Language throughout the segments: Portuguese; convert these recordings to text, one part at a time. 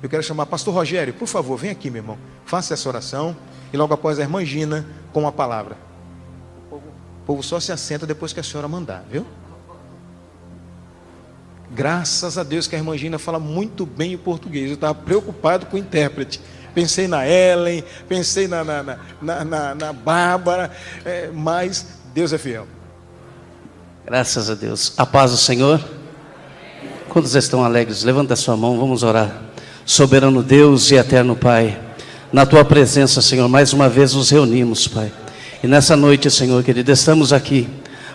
Eu quero chamar pastor Rogério, por favor, vem aqui, meu irmão. Faça essa oração e logo após a irmã Gina com a palavra. O povo só se assenta depois que a senhora mandar, viu? Graças a Deus que a irmã Gina fala muito bem o português. Eu estava preocupado com o intérprete. Pensei na Ellen, pensei na Bárbara, mas Deus é fiel. Graças a Deus. A paz do Senhor. Quantos estão alegres? Levanta a sua mão, vamos orar. Soberano Deus e eterno Pai, na Tua presença, Senhor, mais uma vez nos reunimos, Pai. E nessa noite, Senhor querido, estamos aqui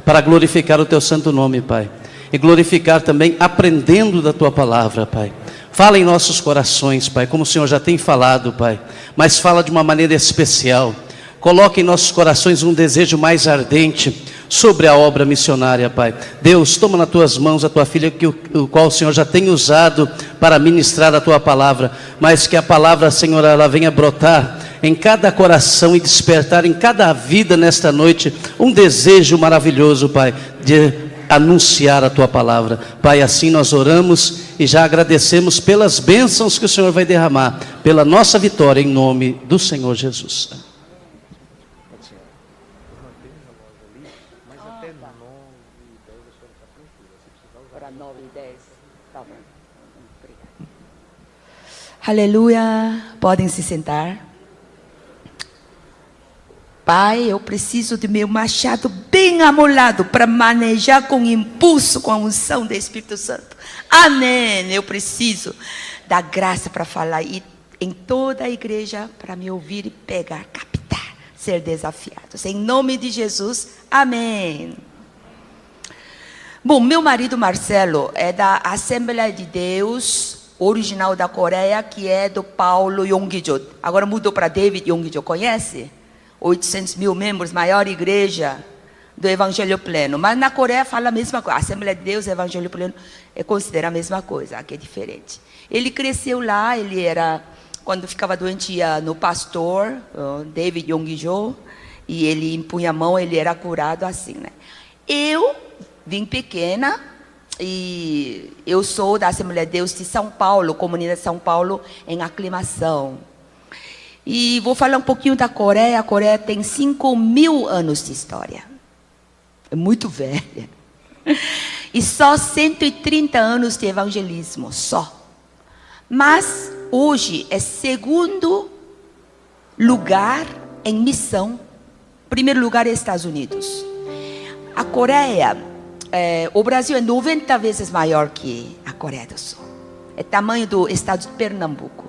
para glorificar o Teu santo nome, Pai. E glorificar também aprendendo da Tua palavra, Pai. Fala em nossos corações, Pai, como o Senhor já tem falado, Pai. Mas fala de uma maneira especial. Coloca em nossos corações um desejo mais ardente sobre a obra missionária, Pai. Deus, toma nas Tuas mãos a Tua filha, o qual o Senhor já tem usado para ministrar a Tua palavra. Mas que a palavra, Senhor, ela venha brotar em cada coração e despertar em cada vida nesta noite um desejo maravilhoso, Pai, de anunciar a Tua palavra. Pai, assim nós oramos e já agradecemos pelas bênçãos que o Senhor vai derramar, pela nossa vitória em nome do Senhor Jesus. Aleluia, podem se sentar. Pai, eu preciso de meu machado bem amolado para manejar com impulso, com a unção do Espírito Santo. Amém. Eu preciso da graça para falar e em toda a igreja para me ouvir e pegar, captar, ser desafiados. Em nome de Jesus, amém. Bom, meu marido Marcelo é da Assembleia de Deus original da Coreia, que é do Paulo Yonggi-jo. Agora mudou para David Yonggi-jo, conhece? 800 mil membros, maior igreja do Evangelho Pleno. Mas na Coreia fala a mesma coisa. A Assembleia de Deus e Evangelho Pleno considera a mesma coisa, aqui é diferente. Ele cresceu lá, ele era, quando ficava doente, ia no pastor, David Yonggi-jo, e ele impunha a mão, ele era curado assim, né? Eu vim pequena, e eu sou da Assembleia de Deus de São Paulo, comunidade de São Paulo, em aclimação. E vou falar um pouquinho da Coreia. A Coreia tem 5.000 anos de história. É muito velha. E só 130 anos de evangelismo, só. Mas hoje é segundo lugar em missão. Primeiro lugar é Estados Unidos. A Coreia, o Brasil é 90 vezes maior que a Coreia do Sul. É tamanho do estado de Pernambuco.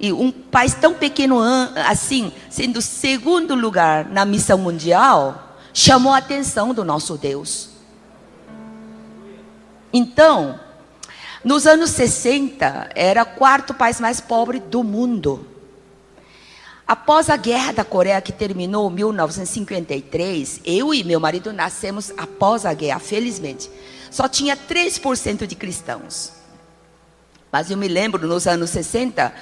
E um país tão pequeno assim, sendo segundo lugar na missão mundial, chamou a atenção do nosso Deus. Então, nos anos 60, era o quarto país mais pobre do mundo. Após a guerra da Coreia, que terminou em 1953, eu e meu marido nascemos após a guerra, felizmente. Só tinha 3% de cristãos. Mas eu me lembro, nos anos 60,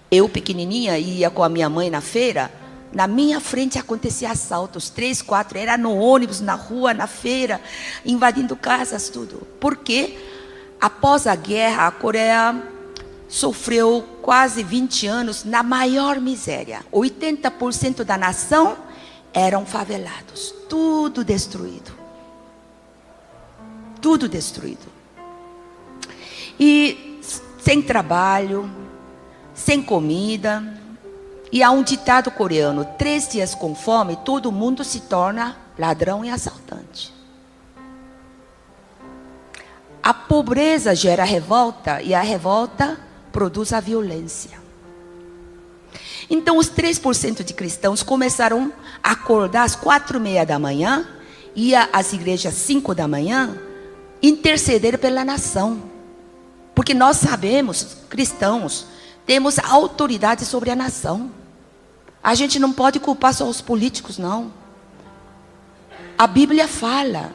eu pequenininha ia com a minha mãe na feira. Na minha frente acontecia assaltos, 3, 4, era no ônibus, na rua, na feira, invadindo casas, tudo. Porque após a guerra, a Coreia sofreu quase 20 anos na maior miséria. 80% da nação eram favelados, tudo destruído. Tudo destruído. E sem trabalho, sem comida. E há um ditado coreano: 3 dias com fome, todo mundo se torna ladrão e assaltante. A pobreza gera revolta e a revolta produz a violência. Então os 3% de cristãos começaram a acordar às 4:30 da manhã, ia às igrejas às 5 da manhã, interceder pela nação. Porque nós sabemos, cristãos, temos autoridade sobre a nação. A gente não pode culpar só os políticos, não. A Bíblia fala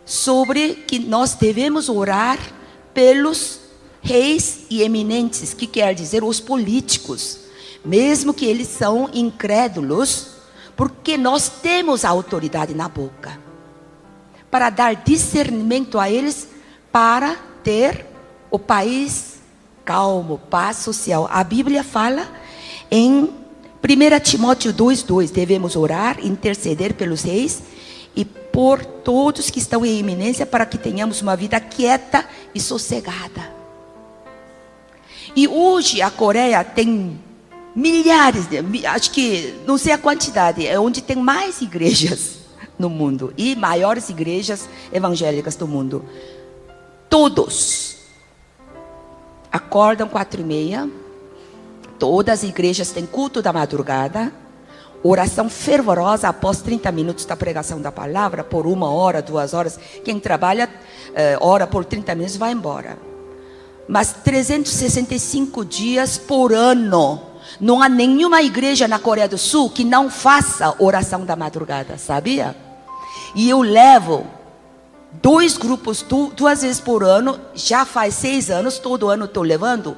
sobre que nós devemos orar pelos reis e eminentes, que quer dizer os políticos, mesmo que eles são incrédulos, porque nós temos a autoridade na boca, para dar discernimento a eles, para ter o país calmo, paz social. A Bíblia fala em 1 Timóteo 2:2, devemos orar, interceder pelos reis e por todos que estão em iminência para que tenhamos uma vida quieta e sossegada. E hoje a Coreia tem milhares, acho que não sei a quantidade, é onde tem mais igrejas no mundo e maiores igrejas evangélicas do mundo. Todos acordam 4:30. Todas as igrejas têm culto da madrugada, oração fervorosa após 30 minutos da pregação da palavra, por 1 hora, 2 horas. Quem trabalha, ora por 30 minutos, vai embora. Mas 365 dias por ano, não há nenhuma igreja na Coreia do Sul que não faça oração da madrugada, sabia? E eu levo 2 grupos, 2 vezes por ano, já faz 6 anos, todo ano estou levando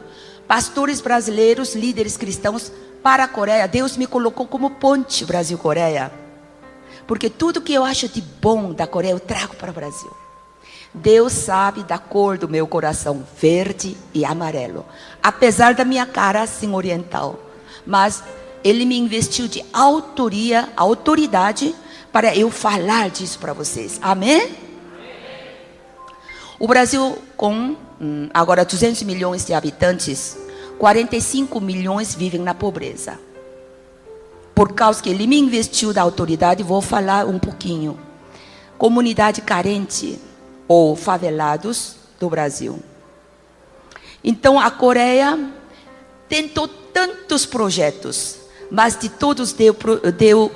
pastores brasileiros, líderes cristãos para a Coreia. Deus me colocou como ponte Brasil-Coreia, porque tudo que eu acho de bom da Coreia eu trago para o Brasil. Deus sabe da cor do meu coração, verde e amarelo, apesar da minha cara assim oriental, mas Ele me investiu de autoridade para eu falar disso para vocês. Amém? O Brasil, com agora 200 milhões de habitantes, 45 milhões vivem na pobreza. Por causa que Ele me investiu da autoridade, vou falar um pouquinho. Comunidade carente ou favelados do Brasil. Então a Coreia tentou tantos projetos, mas de todos deu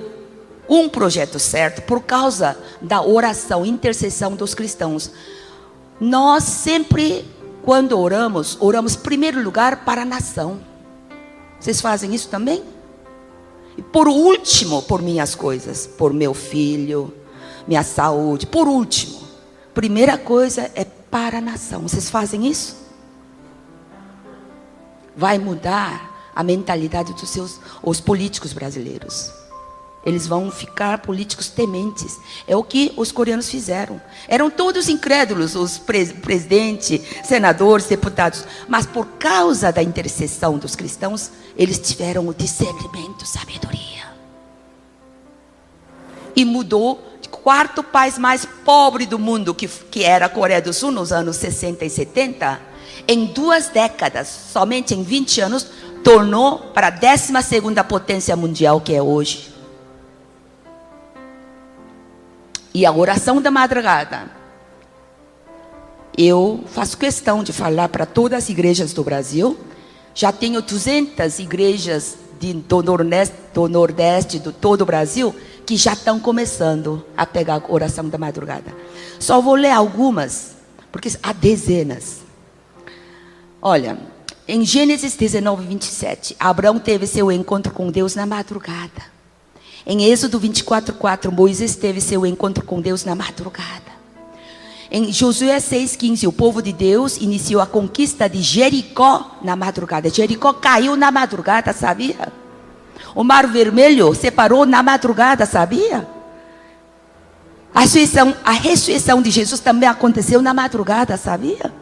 um projeto certo por causa da oração, intercessão dos cristãos. Nós sempre, quando oramos em primeiro lugar para a nação. Vocês fazem isso também? E por último, por minhas coisas, por meu filho, minha saúde, por último. Primeira coisa é para a nação. Vocês fazem isso? Vai mudar a mentalidade os políticos brasileiros. Eles vão ficar políticos tementes. É o que os coreanos fizeram. Eram todos incrédulos, os presidentes, senadores, deputados. Mas por causa da intercessão dos cristãos, eles tiveram o discernimento, sabedoria. E mudou de 4º país mais pobre do mundo, que era a Coreia do Sul, nos anos 60 e 70. Em 2 décadas, somente em 20 anos, tornou para a 12ª potência mundial que é hoje. E a oração da madrugada, eu faço questão de falar para todas as igrejas do Brasil. Já tenho 200 igrejas do Nordeste, do todo o Brasil, que já estão começando a pegar a oração da madrugada. Só vou ler algumas, porque há dezenas. Olha, em Gênesis 19:27, Abraão teve seu encontro com Deus na madrugada. Em Êxodo 24:4, Moisés teve seu encontro com Deus na madrugada. Em Josué 6:15, o povo de Deus iniciou a conquista de Jericó na madrugada. Jericó caiu na madrugada, sabia? O Mar Vermelho separou na madrugada, sabia? A ressurreição de Jesus também aconteceu na madrugada, sabia?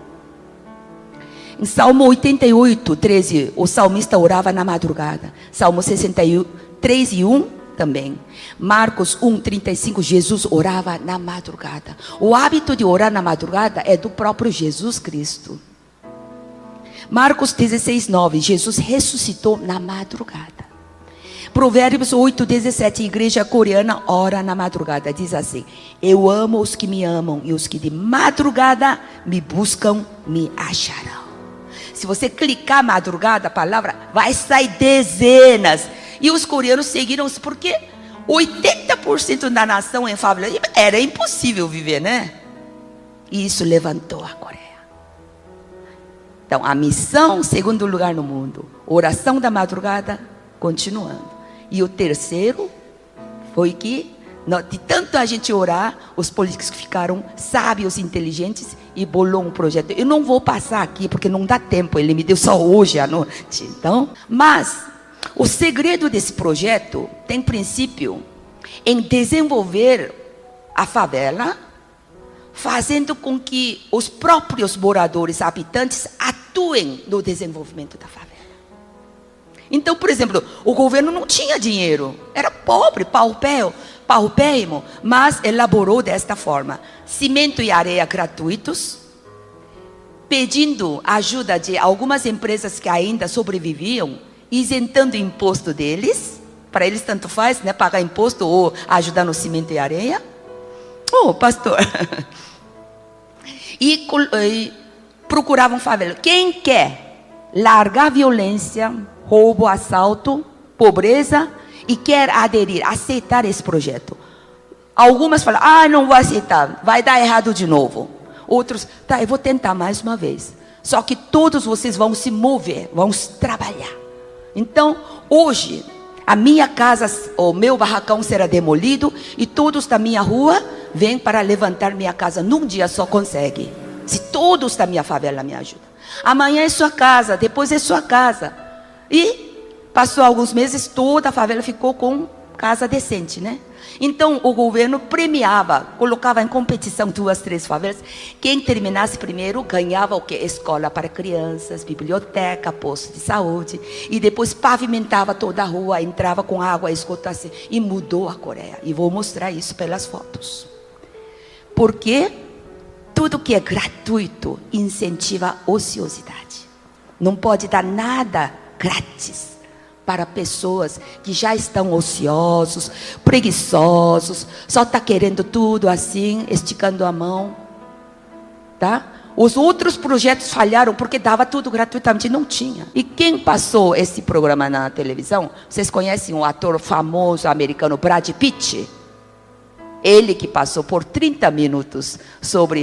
Em Salmo 88:13, o salmista orava na madrugada. Salmo 63:1 também. Marcos 1:35, Jesus orava na madrugada. O hábito de orar na madrugada é do próprio Jesus Cristo. Marcos 16:9, Jesus ressuscitou na madrugada. Provérbios 8:17, igreja coreana ora na madrugada. Diz assim: eu amo os que me amam, e os que de madrugada me buscam, me acharão. Se você clicar madrugada, a palavra vai sair dezenas. E os coreanos seguiram isso porque 80% da nação em favela era impossível viver, né? E isso levantou a Coreia. Então, a missão, segundo lugar no mundo. Oração da madrugada, continuando. E o terceiro foi que, de tanto a gente orar, os políticos ficaram sábios, inteligentes e bolou um projeto. Eu não vou passar aqui porque não dá tempo, ele me deu só hoje à noite. Então, mas o segredo desse projeto tem princípio em desenvolver a favela, fazendo com que os próprios moradores, habitantes, atuem no desenvolvimento da favela. Então, por exemplo, o governo não tinha dinheiro, era pobre, paupérrimo, mas elaborou desta forma: cimento e areia gratuitos, pedindo ajuda de algumas empresas que ainda sobreviviam, isentando o imposto deles. Para eles tanto faz, né, pagar imposto ou ajudar no cimento e areia. Pastor. E procuravam favela. Quem quer largar violência, roubo, assalto, pobreza e quer aderir, aceitar esse projeto? Algumas falam: não vou aceitar, vai dar errado de novo. Outros: tá, eu vou tentar mais uma vez. Só que todos vocês vão se mover, vão trabalhar. Então, hoje, a minha casa, o meu barracão será demolido e todos da minha rua vêm para levantar minha casa. Num dia só consegue. Se todos da minha favela me ajudam. Amanhã é sua casa, depois é sua casa. E passou alguns meses, toda a favela ficou com casa decente, né? Então o governo premiava, colocava em competição 2, 3 favelas. Quem terminasse primeiro ganhava o quê? Escola para crianças, biblioteca, posto de saúde. E depois pavimentava toda a rua, entrava com água, esgoto assim. E mudou a Coreia. E vou mostrar isso pelas fotos. Porque tudo que é gratuito incentiva a ociosidade. Não pode dar nada grátis para pessoas que já estão ociosos, preguiçosos, só está querendo tudo assim, esticando a mão, tá? Os outros projetos falharam porque dava tudo gratuitamente, não tinha. E quem passou esse programa na televisão? Vocês conhecem um ator famoso americano, Brad Pitt? Ele que passou por 30 minutos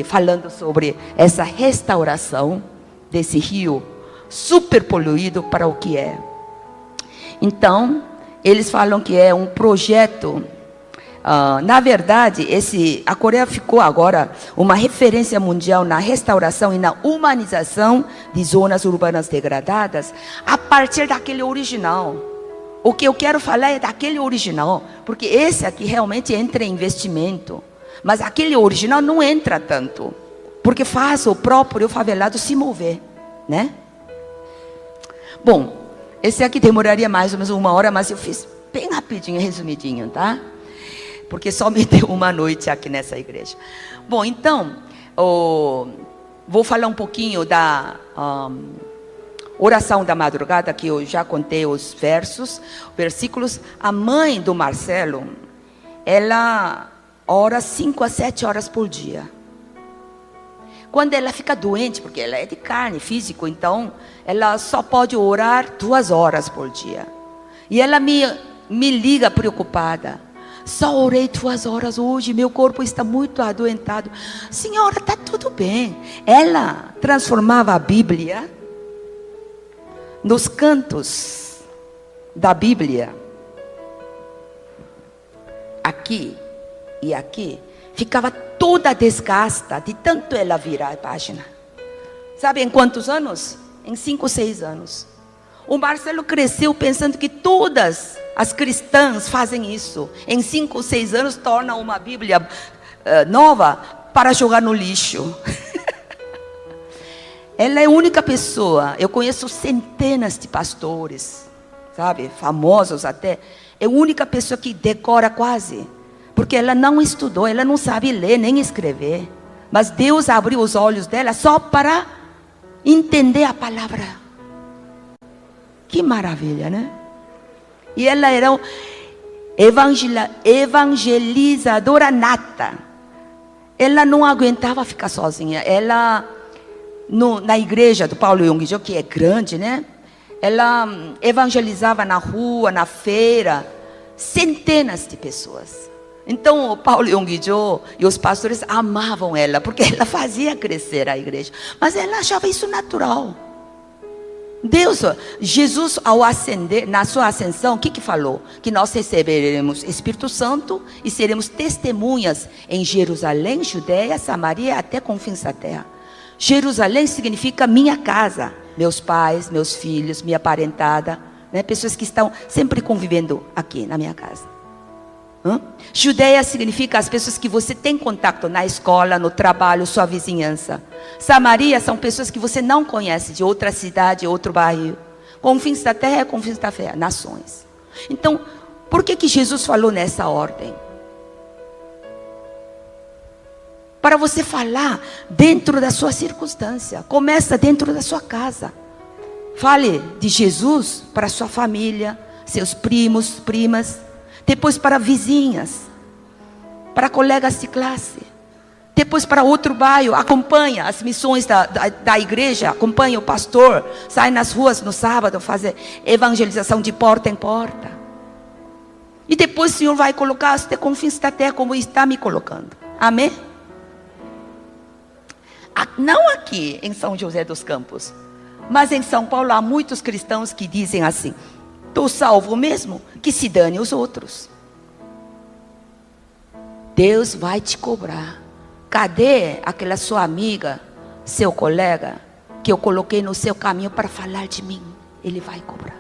falando sobre essa restauração desse rio super poluído para o que é. Então, eles falam que é um projeto. Na verdade, a Coreia ficou agora uma referência mundial na restauração e na humanização de zonas urbanas degradadas a partir daquele original. O que eu quero falar é daquele original, porque esse aqui realmente entra em investimento, mas aquele original não entra tanto, porque faz o próprio favelado se mover, né? Bom, esse aqui demoraria mais ou menos 1 hora, mas eu fiz bem rapidinho, resumidinho, tá? Porque só me deu uma noite aqui nessa igreja. Bom, então, vou falar um pouquinho da oração da madrugada, que eu já contei os versículos. A mãe do Marcelo, ela ora 5 a 7 horas por dia. Quando ela fica doente, porque ela é de carne, físico, então ela só pode orar 2 horas por dia. E ela me liga preocupada: só orei 2 horas hoje, meu corpo está muito adoentado. Senhora, está tudo bem. Ela transformava a Bíblia nos cantos da Bíblia, aqui e aqui, ficava toda desgasta de tanto ela virar a página. Sabe em quantos anos? Em 5, 6 anos. O Marcelo cresceu pensando que todas as cristãs fazem isso. Em 5, 6 anos torna uma Bíblia nova para jogar no lixo. Ela é a única pessoa, eu conheço centenas de pastores, sabe, famosos até. É a única pessoa que decora quase, porque ela não estudou, ela não sabe ler nem escrever. Mas Deus abriu os olhos dela só para entender a palavra. Que maravilha, né? E ela era evangelizadora nata. Ela não aguentava ficar sozinha. Ela, na igreja do Paulo Yonggi-jo, que é grande, né? Ela evangelizava na rua, na feira, centenas de pessoas. Então o Paulo Yonggi-jo e os pastores amavam ela, porque ela fazia crescer a igreja. Mas ela achava isso natural. Jesus, ao ascender, na sua ascensão, o que falou? Que nós receberemos Espírito Santo e seremos testemunhas em Jerusalém, Judeia, Samaria, até confins da terra. Jerusalém significa minha casa, meus pais, meus filhos, minha parentada, né? Pessoas que estão sempre convivendo aqui na minha casa. Judeia significa as pessoas que você tem contato na escola, no trabalho, sua vizinhança. Samaria são pessoas que você não conhece, de outra cidade, outro bairro. Confins da terra, confins da fé, nações. Então, por que Jesus falou nessa ordem? Para você falar dentro da sua circunstância. Começa dentro da sua casa. Fale de Jesus para sua família, seus primos, primas. Depois para vizinhas, para colegas de classe. Depois para outro bairro. Acompanha as missões da igreja. Acompanha o pastor. Sai nas ruas no sábado, fazer evangelização de porta em porta. E depois o Senhor vai colocar você confins da terra como está me colocando. Amém? Não aqui em São José dos Campos, mas em São Paulo há muitos cristãos que dizem assim: estou salvo mesmo, que se dane os outros. Deus vai te cobrar. Cadê aquela sua amiga, seu colega, que eu coloquei no seu caminho para falar de mim? Ele vai cobrar.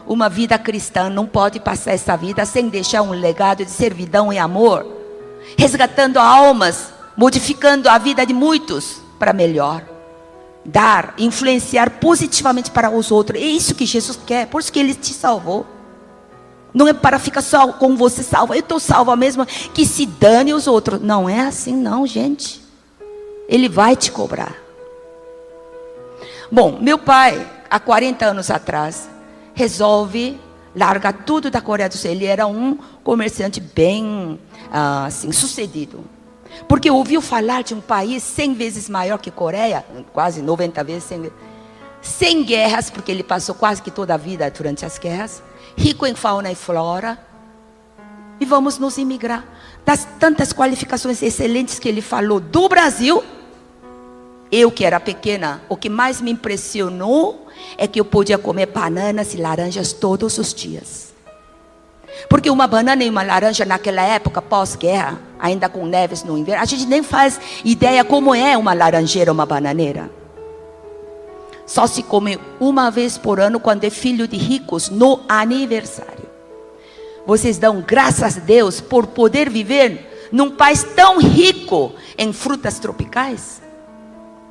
Uma vida cristã não pode passar essa vida sem deixar um legado de servidão e amor, resgatando almas, modificando a vida de muitos para melhor. Dar, influenciar positivamente para os outros. É isso que Jesus quer, por isso que Ele te salvou. Não é para ficar só com você salvo. Eu estou salva mesmo, que se dane os outros. Não é assim não, gente. Ele vai te cobrar. Bom, meu pai, há 40 anos atrás, resolve largar tudo da Coreia do Sul. Ele era um comerciante bem assim, sucedido. Porque ouviu falar de um país 100 vezes maior que a Coreia, quase 90 vezes, 100 vezes, sem guerras, porque ele passou quase que toda a vida durante as guerras, rico em fauna e flora, e vamos nos imigrar. Das tantas qualificações excelentes que ele falou do Brasil, eu que era pequena, o que mais me impressionou é que eu podia comer bananas e laranjas todos os dias. Porque uma banana e uma laranja naquela época, pós-guerra, ainda com neves no inverno, a gente nem faz ideia como é uma laranjeira, uma bananeira. Só se come uma vez por ano quando é filho de ricos, no aniversário. Vocês dão graças a Deus por poder viver num país tão rico em frutas tropicais?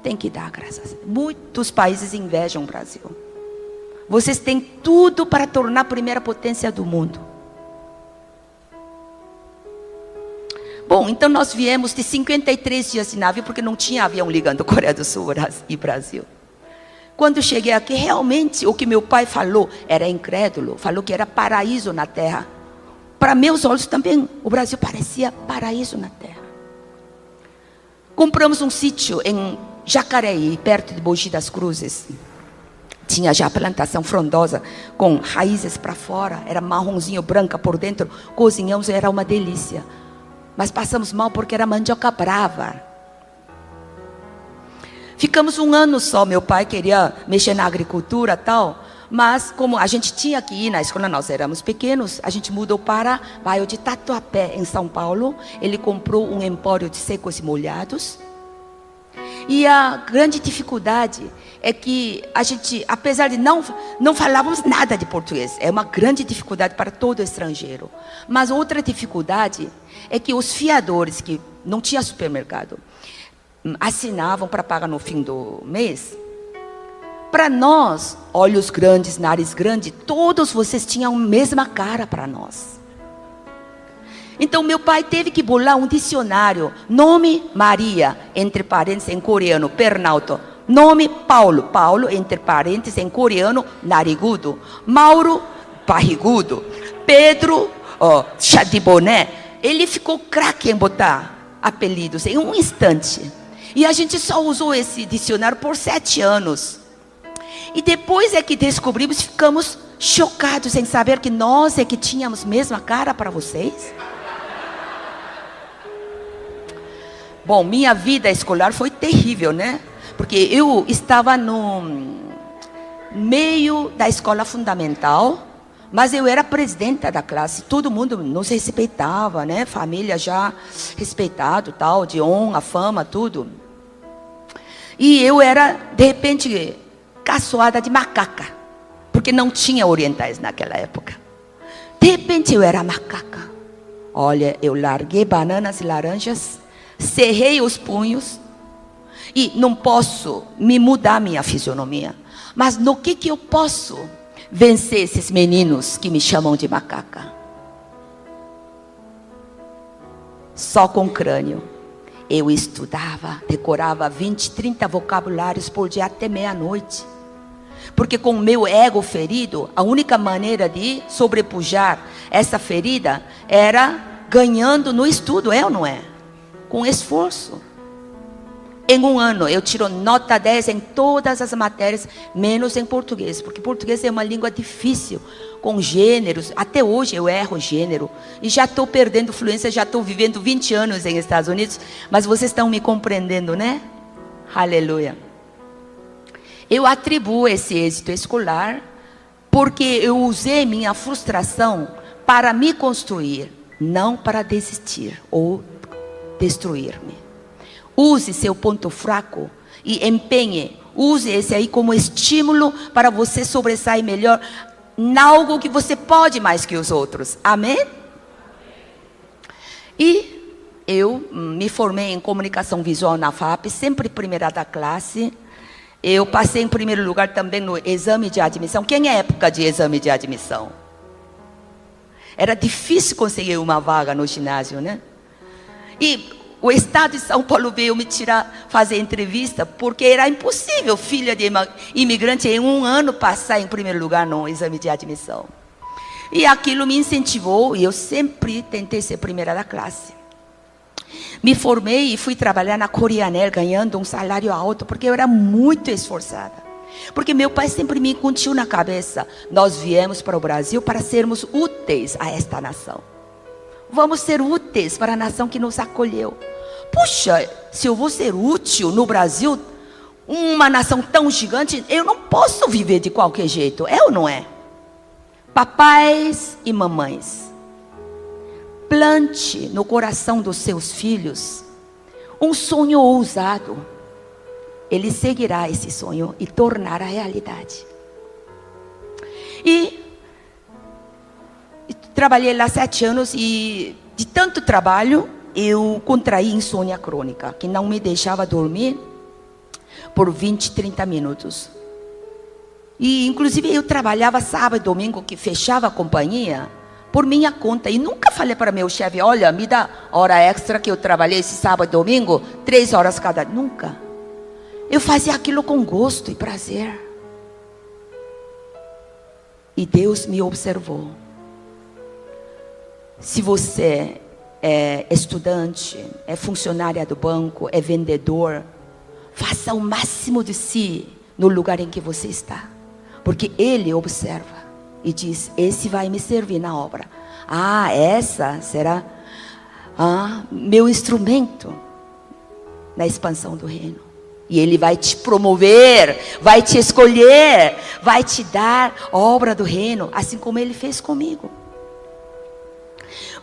Tem que dar graças a Deus. Muitos países invejam o Brasil. Vocês têm tudo para tornar a primeira potência do mundo. Bom, então nós viemos de 53 dias de navio, porque não tinha avião ligando Coreia do Sul e Brasil. Quando cheguei aqui, realmente o que meu pai falou era incrédulo, falou que era paraíso na terra. Para meus olhos também, o Brasil parecia paraíso na terra. Compramos um sítio em Jacareí, perto de Mogi das Cruzes. Tinha já plantação frondosa, com raízes para fora, era marronzinho, branca por dentro. Cozinhamos, era uma delícia. Mas passamos mal porque era mandioca brava. Ficamos um ano só, meu pai queria mexer na agricultura e tal. Mas como a gente tinha que ir na escola, nós éramos pequenos, a gente mudou para o bairro de Tatuapé, em São Paulo. Ele comprou um empório de secos e molhados. E a grande dificuldade é que a gente, apesar de não falávamos nada de português, é uma grande dificuldade para todo estrangeiro. Mas outra dificuldade é que os fiadores, que não tinha supermercado, assinavam para pagar no fim do mês. Para nós, olhos grandes, nariz grande, todos vocês tinham a mesma cara para nós. Então meu pai teve que bolar um dicionário. Nome Maria, entre parênteses em coreano, Pernalto. Nome Paulo, Paulo, entre parênteses em coreano, narigudo. Mauro, barrigudo. Pedro, chá de boné. Ele ficou craque em botar apelidos em um instante. E a gente só usou esse dicionário por 7 anos. E depois é que descobrimos, ficamos chocados em saber que nós é que tínhamos a mesma cara para vocês. Bom, minha vida escolar foi terrível, né? Porque eu estava no meio da escola fundamental, mas eu era presidenta da classe. Todo mundo nos respeitava, né? Família já respeitado, tal, de honra, fama, tudo. E eu era, de repente, caçoada de macaca, porque não tinha orientais naquela época. De repente eu era macaca. Olha, eu larguei bananas e laranjas, cerrei os punhos e não posso me mudar minha fisionomia. Mas no que eu posso vencer esses meninos que me chamam de macaca? Só com crânio. Eu estudava, decorava 20, 30 vocabulários por dia até meia-noite. Porque com o meu ego ferido, a única maneira de sobrepujar essa ferida era ganhando no estudo, é ou não é? Com esforço. Em um ano eu tiro nota 10 em todas as matérias, menos em português. Porque português é uma língua difícil, com gêneros. Até hoje eu erro gênero. E já estou perdendo fluência, já estou vivendo 20 anos em Estados Unidos. Mas vocês estão me compreendendo, né? Aleluia. Eu atribuo esse êxito escolar porque eu usei minha frustração para me construir, não para desistir ou destruir-me. Use seu ponto fraco e empenhe. Use esse aí como estímulo para você sobressair melhor em algo que você pode mais que os outros. Amém? E eu me formei em comunicação visual na FAP, sempre primeira da classe. Eu passei em primeiro lugar também no exame de admissão. Quem é época de exame de admissão? Era difícil conseguir uma vaga no ginásio, né? E o estado de São Paulo veio me tirar, fazer entrevista, porque era impossível filha de imigrante em um ano passar em primeiro lugar no exame de admissão. E aquilo me incentivou e eu sempre tentei ser primeira da classe. Me formei e fui trabalhar na Koreanel, ganhando um salário alto, porque eu era muito esforçada. Porque meu pai sempre me incutiu na cabeça: nós viemos para o Brasil para sermos úteis a esta nação. Vamos ser úteis para a nação que nos acolheu. Puxa, se eu vou ser útil no Brasil, uma nação tão gigante, eu não posso viver de qualquer jeito, é ou não é? Papais e mamães, plante no coração dos seus filhos um sonho ousado. Ele seguirá esse sonho e tornará realidade. E trabalhei lá 7 anos e de tanto trabalho eu contraí insônia crônica, que não me deixava dormir por 20, 30 minutos. E inclusive eu trabalhava sábado e domingo, que fechava a companhia, por minha conta. E nunca falei para meu chefe: olha, me dá hora extra que eu trabalhei esse sábado e domingo, 3 horas cada. Nunca. Eu fazia aquilo com gosto e prazer. E Deus me observou. Se você é estudante, é funcionária do banco, é vendedor, faça o máximo de si no lugar em que você está. Porque Ele observa e diz: esse vai me servir na obra. Ah, essa será meu instrumento na expansão do reino. E Ele vai te promover, vai te escolher, vai te dar obra do reino, assim como Ele fez comigo.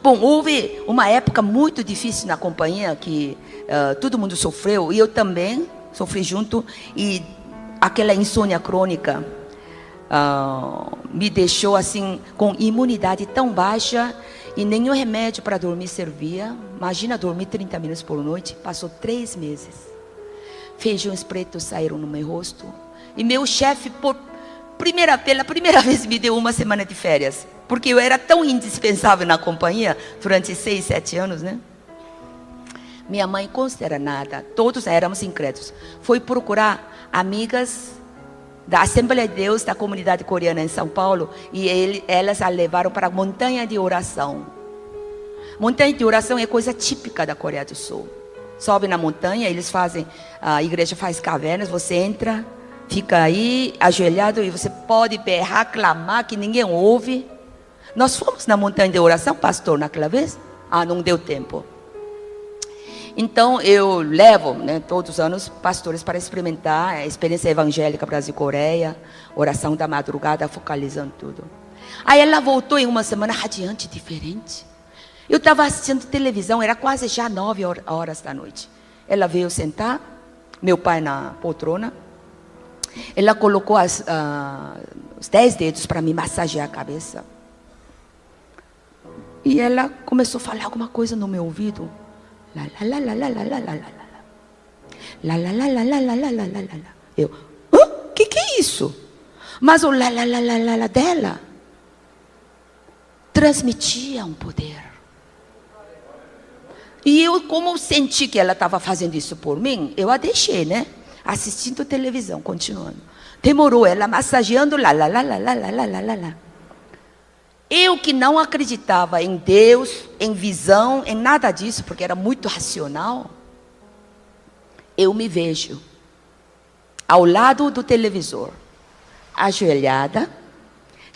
Bom, houve uma época muito difícil na companhia, que todo mundo sofreu, e eu também sofri junto, e aquela insônia crônica me deixou assim com imunidade tão baixa, e nenhum remédio para dormir servia. Imagina dormir 30 minutos por noite. Passou 3 meses. Feijões pretos saíram no meu rosto, e meu chefe pela primeira vez me deu 1 semana de férias, porque eu era tão indispensável na companhia durante 6, 7 anos, né? Minha mãe, consternada, todos éramos incrédulos, foi procurar amigas da Assembleia de Deus da comunidade coreana em São Paulo, e elas a levaram para a montanha de oração. Montanha de oração é coisa típica da Coreia do Sul. Sobe na montanha, a igreja faz cavernas, você entra, fica aí ajoelhado e você pode berrar, clamar, que ninguém ouve. Nós fomos na montanha de oração, pastor, naquela vez? Não deu tempo. Então eu levo, todos os anos, pastores para experimentar a experiência evangélica Brasil-Coreia, oração da madrugada, focalizando tudo. Aí ela voltou em 1 semana radiante, diferente. Eu estava assistindo televisão, era quase já 9 horas da noite. Ela veio sentar, meu pai na poltrona. Ela colocou os 10 dedos para me massagear a cabeça. E ela começou a falar alguma coisa no meu ouvido. Lá, lá, lá, lá, lá, lá, lá, lá, lá. Lá, lá, lá, lá, lá, lá, lá, lá, lá, lá. Eu, que é isso? Mas o lá, lá, lá, lá, lá, lá dela transmitia um poder. E eu, como senti que ela estava fazendo isso por mim, eu a deixei, né? Assistindo televisão, continuando. Demorou, ela massageando lá, lá, lá, lá, lá, lá, lá, lá, lá. Eu que não acreditava em Deus, em visão, em nada disso, porque era muito racional, eu me vejo ao lado do televisor, ajoelhada,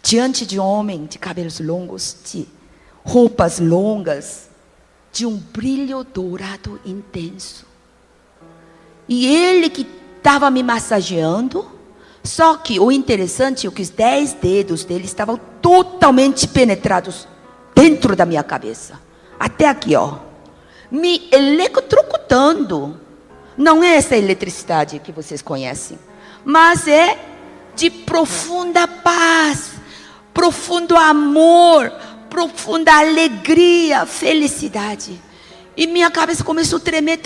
diante de um homem de cabelos longos, de roupas longas, de um brilho dourado intenso. E ele que estava me massageando, só que o interessante é que os 10 dedos dele estavam totalmente penetrados dentro da minha cabeça. Até aqui, ó. Me eletrocutando. Não é essa eletricidade que vocês conhecem, mas é de profunda paz, profundo amor, profunda alegria, felicidade. E minha cabeça começou a tremer,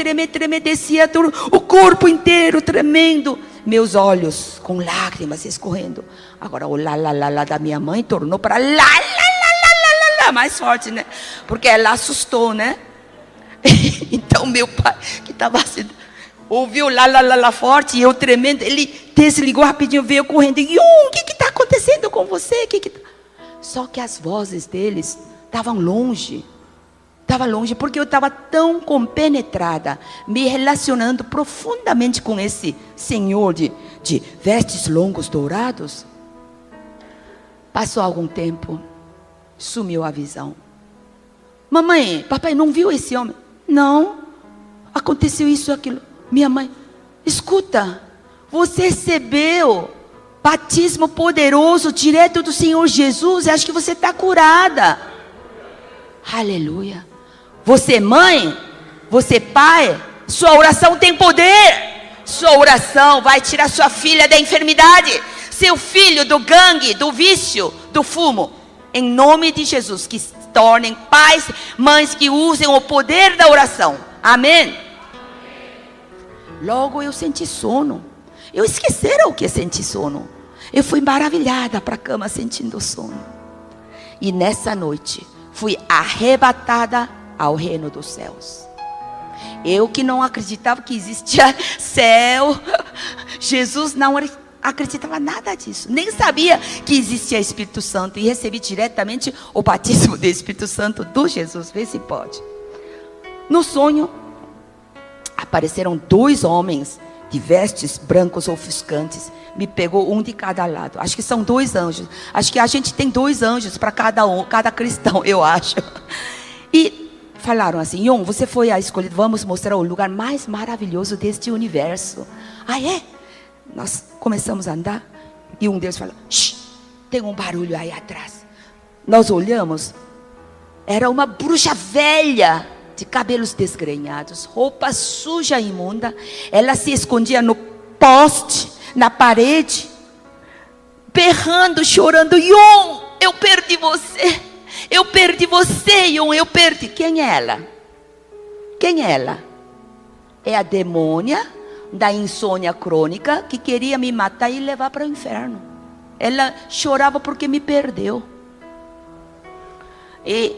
descia o corpo inteiro tremendo. Meus olhos com lágrimas escorrendo. Agora o lá, lá, lá, lá da minha mãe tornou para lá, lá, lá, lá, lá, lá, lá, mais forte, né? Porque ela assustou, né? Então meu pai, que estava assim, ouviu lá, lá, lá, lá forte, e eu tremendo, ele desligou rapidinho, veio correndo. E o que está acontecendo com você? Só que as vozes deles estavam longe. Estava longe, porque eu estava tão compenetrada, me relacionando profundamente com esse senhor de vestes longos dourados. Passou algum tempo, sumiu a visão. Mamãe, papai não viu esse homem? Não, aconteceu isso, aquilo. Minha mãe, escuta, você recebeu batismo poderoso direto do Senhor Jesus, acho que você está curada. Aleluia. Você mãe, você pai, sua oração tem poder. Sua oração vai tirar sua filha da enfermidade, seu filho do gangue, do vício, do fumo. Em nome de Jesus, que se tornem pais, mães que usem o poder da oração. Amém? Logo eu senti sono. Eu esqueceram o que é sentir sono. Eu fui maravilhada para a cama sentindo sono. E nessa noite fui arrebatada ao reino dos céus. Eu que não acreditava que existia céu, Jesus não acreditava nada disso, nem sabia que existia Espírito Santo, e recebi diretamente o batismo do Espírito Santo do Jesus. Vê se pode. No sonho apareceram 2 homens de vestes brancos ofuscantes. Me pegou um de cada lado. Acho que são 2 anjos. Acho que a gente tem 2 anjos para cada cristão, eu acho. E falaram assim: Yon, você foi a escolhido, vamos mostrar o lugar mais maravilhoso deste universo. Ah, é? Nós começamos a andar e um deles falou: shh, tem um barulho aí atrás. Nós olhamos, era uma bruxa velha, de cabelos desgrenhados, roupa suja e imunda. Ela se escondia no poste, na parede, berrando, chorando: Yon, eu perdi você. Eu perdi você, Yon, eu perdi. Quem é ela? Quem é ela? É a demônia da insônia crônica que queria me matar e levar para o inferno. Ela chorava porque me perdeu. E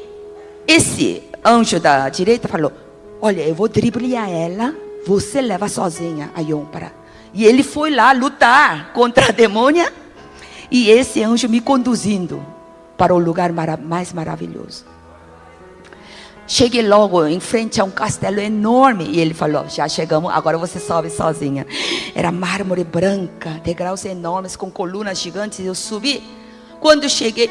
esse anjo da direita falou: olha, eu vou driblar ela, você leva sozinha a Yon para. E ele foi lá lutar contra a demônia, e esse anjo me conduzindo para o lugar mais maravilhoso. Cheguei logo em frente a um castelo enorme, e ele falou: já chegamos, agora você sobe sozinha. Era mármore branca, degraus enormes com colunas gigantes. Eu subi. Quando cheguei,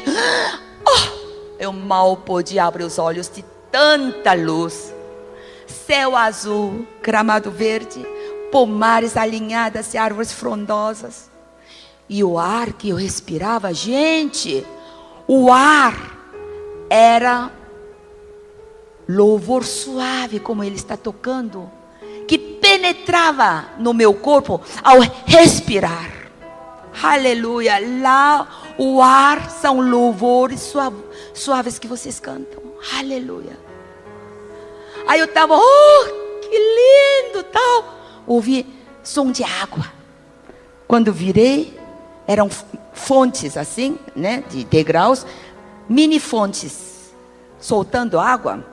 eu mal podia abrir os olhos de tanta luz. Céu azul, gramado verde, pomares alinhadas e árvores frondosas. E o ar que eu respirava, gente, o ar era louvor suave, como ele está tocando, que penetrava no meu corpo ao respirar. Aleluia. Lá o ar são louvores suaves que vocês cantam. Aleluia. Aí eu estava, oh, que lindo, tal. Ouvi som de água. Quando virei, eram fontes assim, né, de degraus, mini fontes, soltando água.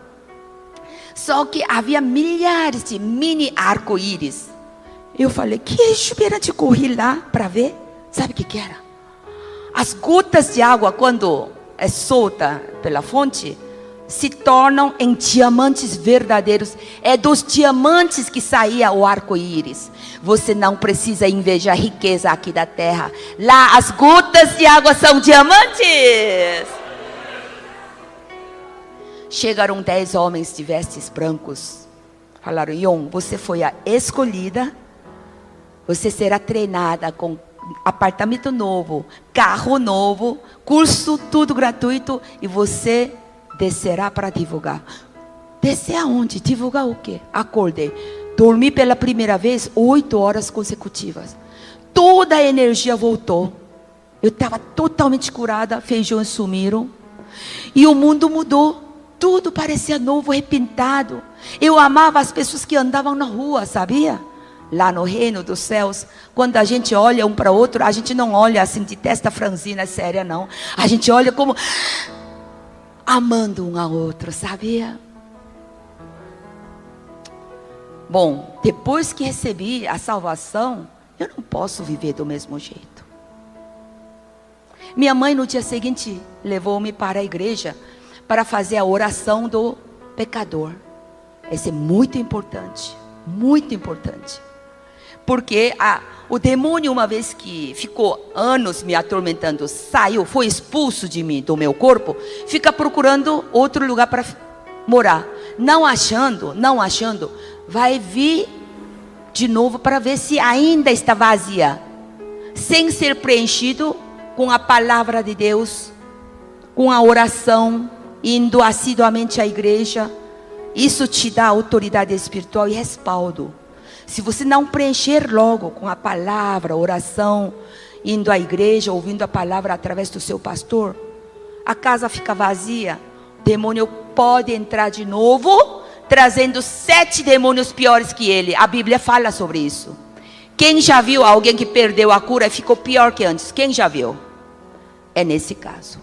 Só que havia milhares de mini arco-íris. Eu falei, que exuberante, corri lá para ver. Sabe o que era? As gotas de água, quando é solta pela fonte, se tornam em diamantes verdadeiros. É dos diamantes que saía o arco-íris. Você não precisa invejar a riqueza aqui da terra. Lá as gotas de água são diamantes. Chegaram 10 homens de vestes brancos. Falaram, Yon, você foi a escolhida. Você será treinada com apartamento novo, carro novo, curso tudo gratuito. E você descerá para divulgar. Descer aonde? Divulgar o quê? Acordei. Dormi pela primeira vez 8 horas consecutivas. Toda a energia voltou. Eu estava totalmente curada. Feijões sumiram. E o mundo mudou. Tudo parecia novo, repintado. Eu amava as pessoas que andavam na rua, sabia? Lá no reino dos céus, quando a gente olha um para o outro, a gente não olha assim de testa franzina séria, não. A gente olha como amando um ao outro, sabia? Bom, depois que recebi a salvação, eu não posso viver do mesmo jeito. Minha mãe no dia seguinte levou-me para a igreja para fazer a oração do pecador. Esse é muito importante, muito importante. Porque o demônio, uma vez que ficou anos me atormentando, saiu, foi expulso de mim, do meu corpo, fica procurando outro lugar para morar. Não achando, vai vir de novo para ver se ainda está vazia, sem ser preenchido com a palavra de Deus, com a oração, indo assiduamente à igreja. Isso te dá autoridade espiritual e respaldo. Se você não preencher logo com a palavra, oração, indo à igreja, ouvindo a palavra através do seu pastor, a casa fica vazia. O demônio pode entrar de novo, trazendo 7 demônios piores que ele. A Bíblia fala sobre isso. Quem já viu alguém que perdeu a cura e ficou pior que antes? Quem já viu? É nesse caso.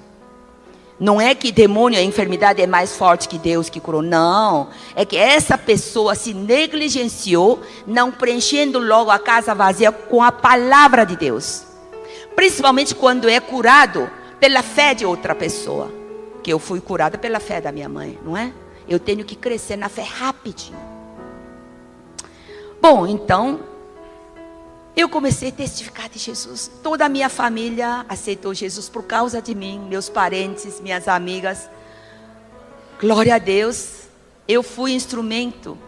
Não é que demônio, a enfermidade é mais forte que Deus que curou. Não. É que essa pessoa se negligenciou, não preenchendo logo a casa vazia com a palavra de Deus. Principalmente quando é curado pela fé de outra pessoa. Que eu fui curada pela fé da minha mãe, não é? Eu tenho que crescer na fé rapidinho. Bom, então, eu comecei a testificar de Jesus. Toda a minha família aceitou Jesus por causa de mim, meus parentes, minhas amigas. Glória a Deus. Eu fui instrumento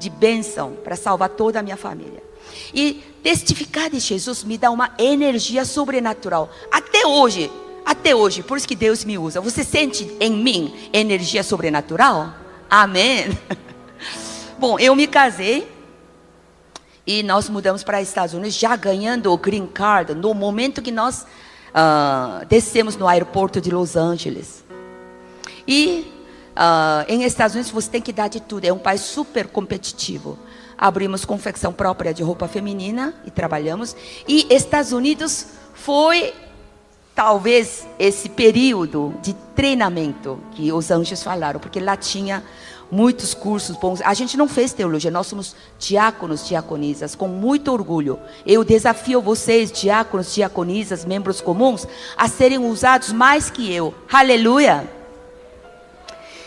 de bênção para salvar toda a minha família. E testificar de Jesus me dá uma energia sobrenatural. Até hoje, por isso que Deus me usa. Você sente em mim energia sobrenatural? Amém. Bom, eu me casei. E nós mudamos para os Estados Unidos, já ganhando o green card, no momento que nós descemos no aeroporto de Los Angeles. E em Estados Unidos você tem que dar de tudo, é um país super competitivo. Abrimos confecção própria de roupa feminina e trabalhamos. E Estados Unidos foi talvez esse período de treinamento que os anjos falaram, porque lá tinha muitos cursos bons. A gente não fez teologia, nós somos diáconos, diaconisas, com muito orgulho. Eu desafio vocês, diáconos, diaconisas, membros comuns, a serem usados mais que eu. Aleluia!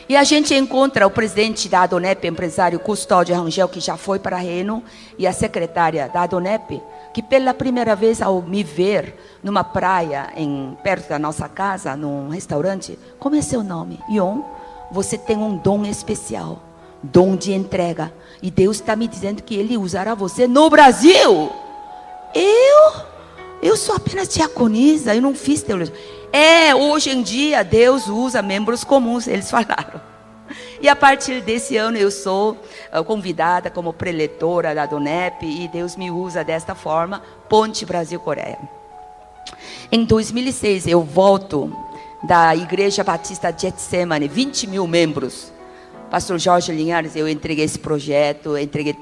E a gente encontra o presidente da Adonep, empresário Custódio Rangel, que já foi para Reno, e a secretária da Adonep, que pela primeira vez ao me ver numa praia, perto da nossa casa, num restaurante, como é seu nome? Yon? Você tem um dom especial, dom de entrega. E Deus está me dizendo que Ele usará você no Brasil. Eu sou apenas diaconisa, eu não fiz teologia. Hoje em dia Deus usa membros comuns, eles falaram. E a partir desse ano eu sou convidada como preletora da Adonep. E Deus me usa desta forma, Ponte Brasil-Coreia. Em 2006, eu volto da Igreja Batista Getsemane, 20 mil membros. Pastor Jorge Linhares, eu entreguei esse projeto, entreguei,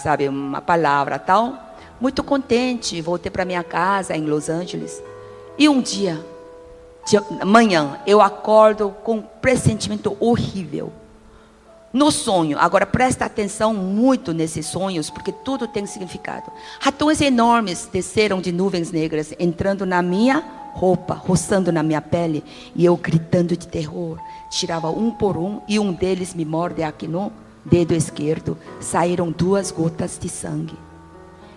sabe, uma palavra tal. Muito contente, voltei para minha casa em Los Angeles. E um dia, de manhã, eu acordo com um pressentimento horrível. No sonho, agora presta atenção muito nesses sonhos, porque tudo tem significado. Ratões enormes desceram de nuvens negras, entrando na minha roupa, roçando na minha pele, e eu gritando de terror. Tirava um por um, e um deles me morde aqui no dedo esquerdo. Saíram 2 gotas de sangue.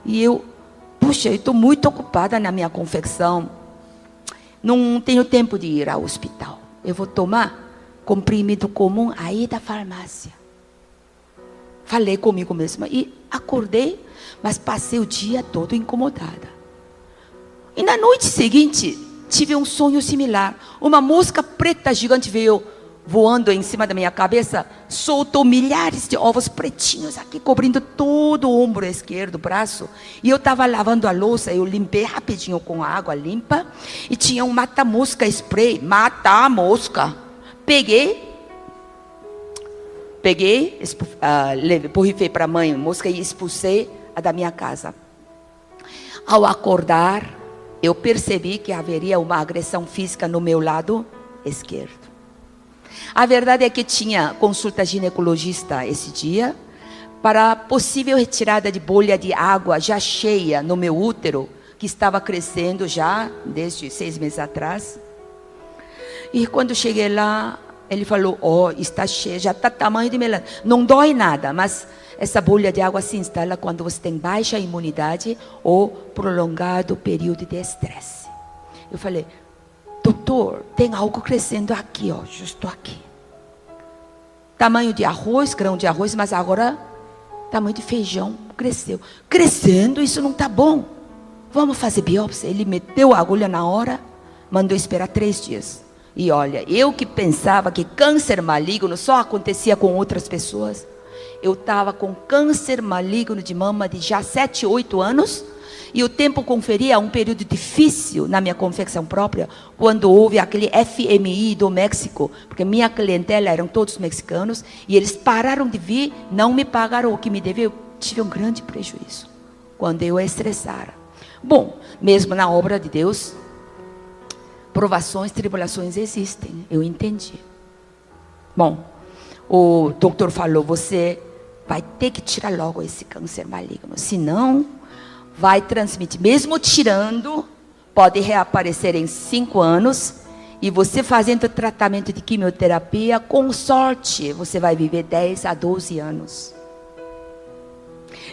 E eu, puxa, eu estou muito ocupada na minha confecção. Não tenho tempo de ir ao hospital. Eu vou tomar comprimido comum aí da farmácia. Falei comigo mesma e acordei, mas passei o dia todo incomodada. E na noite seguinte, tive um sonho similar. Uma mosca preta gigante veio voando em cima da minha cabeça, soltou milhares de ovos pretinhos aqui, cobrindo todo o ombro esquerdo, o braço. E eu estava lavando a louça, eu limpei rapidinho com água limpa, e tinha um mata-mosca spray, mata-mosca. Peguei, borrifei para a mãe mosca e expulsei a da minha casa. Ao acordar, eu percebi que haveria uma agressão física no meu lado esquerdo. A verdade é que tinha consulta ginecologista esse dia, para possível retirada de bolha de água já cheia no meu útero, que estava crescendo já desde 6 meses atrás. E quando cheguei lá, ele falou, está cheio, já está tamanho de melão. Não dói nada, mas essa bolha de água se instala quando você tem baixa imunidade ou prolongado período de estresse. Eu falei, doutor, tem algo crescendo aqui, justo aqui. Tamanho de arroz, grão de arroz, mas agora tamanho de feijão, cresceu. Crescendo, isso não está bom. Vamos fazer biópsia. Ele meteu a agulha na hora, mandou esperar 3 dias. E olha, eu que pensava que câncer maligno só acontecia com outras pessoas. Eu estava com câncer maligno de mama de já 7, 8 anos. E o tempo conferia um período difícil na minha confecção própria, quando houve aquele FMI do México, porque minha clientela eram todos mexicanos, e eles pararam de vir, não me pagaram o que me deviam. Eu tive um grande prejuízo, quando eu estressara. Bom, mesmo na obra de Deus, provações, tribulações existem, eu entendi. Bom, o doutor falou, você vai ter que tirar logo esse câncer maligno, senão vai transmitir, mesmo tirando, pode reaparecer em 5 anos, e você fazendo tratamento de quimioterapia, com sorte, você vai viver 10 a 12 anos.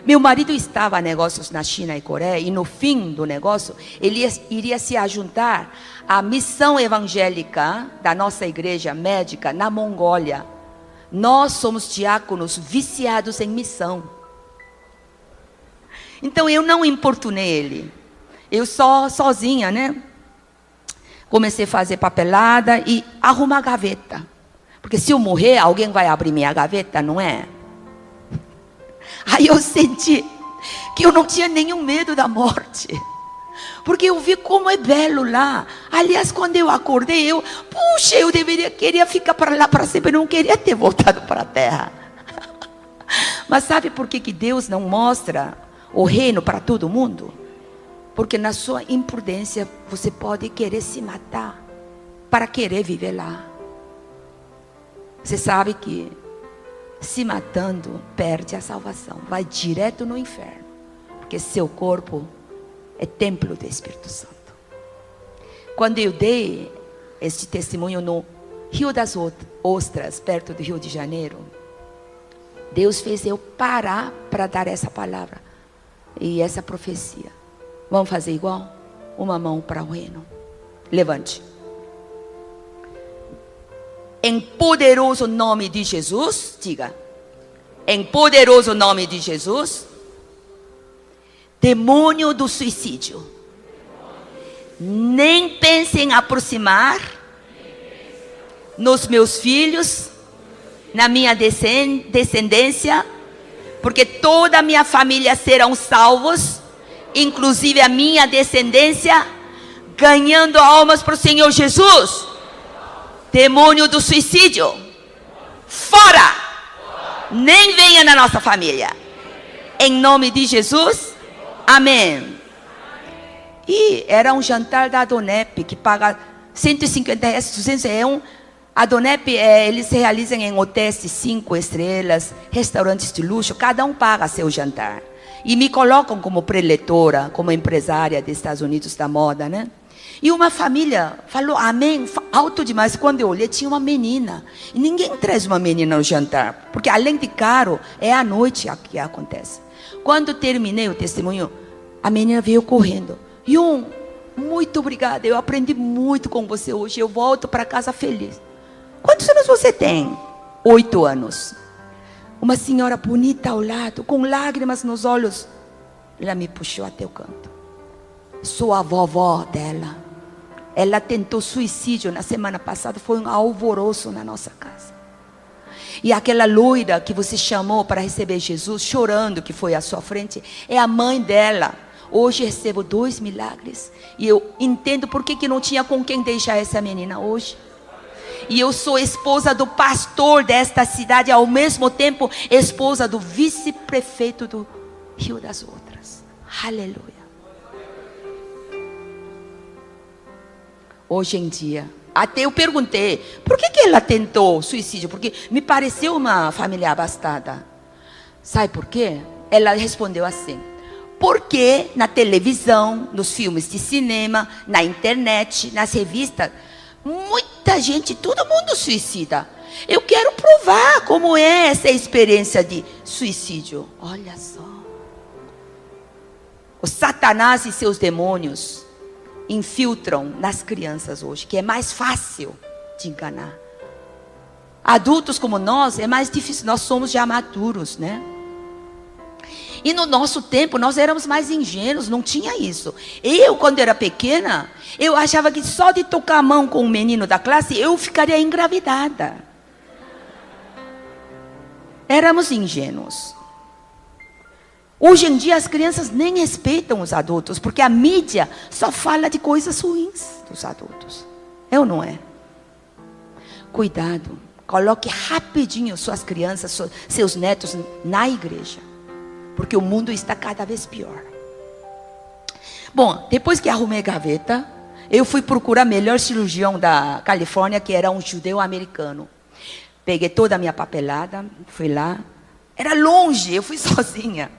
Meu marido estava a negócios na China e Coreia, e no fim do negócio, ele iria se ajuntar à missão evangélica da nossa igreja médica na Mongólia. Nós somos diáconos viciados em missão. Então eu não importunei ele. Eu sozinha, né? Comecei a fazer papelada e arrumar gaveta. Porque se eu morrer, alguém vai abrir minha gaveta, não é? Aí eu senti que eu não tinha nenhum medo da morte. Porque eu vi como é belo lá. Aliás, quando eu acordei, puxa, eu queria ficar para lá para sempre. Eu não queria ter voltado para a terra. Mas sabe por que Deus não mostra o reino para todo mundo? Porque na sua imprudência você pode querer se matar para querer viver lá. Você sabe que se matando perde a salvação, vai direto no inferno, porque seu corpo é templo do Espírito Santo. Quando eu dei este testemunho no Rio das Ostras, perto do Rio de Janeiro, Deus fez eu parar para dar essa palavra e essa profecia. Vamos fazer igual? Uma mão para o reino. Levante. Em poderoso nome de Jesus, diga. Em poderoso nome de Jesus, demônio do suicídio, nem pense em aproximar nos meus filhos, na minha descendência, porque toda a minha família serão salvos, inclusive a minha descendência, ganhando almas para o Senhor Jesus. Demônio do suicídio, fora! Nem venha na nossa família. Em nome de Jesus, amém. E era um jantar da Adonep, que paga 150 reais, 200 reais. A Adonep, eles se realizam em hotéis de 5 estrelas, restaurantes de luxo, cada um paga seu jantar. E me colocam como preletora, como empresária dos Estados Unidos da moda, né? E uma família falou amém, alto demais. Quando eu olhei, tinha uma menina. E ninguém traz uma menina no jantar, porque além de caro, é à noite que acontece. Quando terminei o testemunho, a menina veio correndo. Yun, muito obrigada, eu aprendi muito com você hoje, eu volto para casa feliz. Quantos anos você tem? 8 anos. Uma senhora bonita ao lado, com lágrimas nos olhos. Ela me puxou até o canto. Sou a vovó dela. Ela tentou suicídio na semana passada, foi um alvoroço na nossa casa. E aquela loira que você chamou para receber Jesus, chorando que foi à sua frente, é a mãe dela. Hoje recebo 2 milagres. E eu entendo por que não tinha com quem deixar essa menina hoje. E eu sou esposa do pastor desta cidade, ao mesmo tempo esposa do vice-prefeito do Rio das Ostras. Aleluia. Hoje em dia, até eu perguntei, por que ela tentou suicídio? Porque me pareceu uma família abastada. Sabe por quê? Ela respondeu assim: porque na televisão, nos filmes de cinema, na internet, nas revistas, muita gente, todo mundo suicida. Eu quero provar como é essa experiência de suicídio. Olha só. O Satanás e seus demônios infiltram nas crianças hoje, que é mais fácil de enganar. Adultos como nós, é mais difícil, nós somos já maduros, né? E no nosso tempo, nós éramos mais ingênuos, não tinha isso. Eu, quando era pequena, eu achava que só de tocar a mão com um menino da classe, eu ficaria engravidada. Éramos ingênuos. Hoje em dia, as crianças nem respeitam os adultos, porque a mídia só fala de coisas ruins dos adultos. É ou não é? Cuidado, coloque rapidinho suas crianças, seus netos na igreja. Porque o mundo está cada vez pior. Bom, depois que arrumei gaveta, eu fui procurar o melhor cirurgião da Califórnia, que era um judeu americano. Peguei toda a minha papelada, fui lá. Era longe, eu fui sozinha.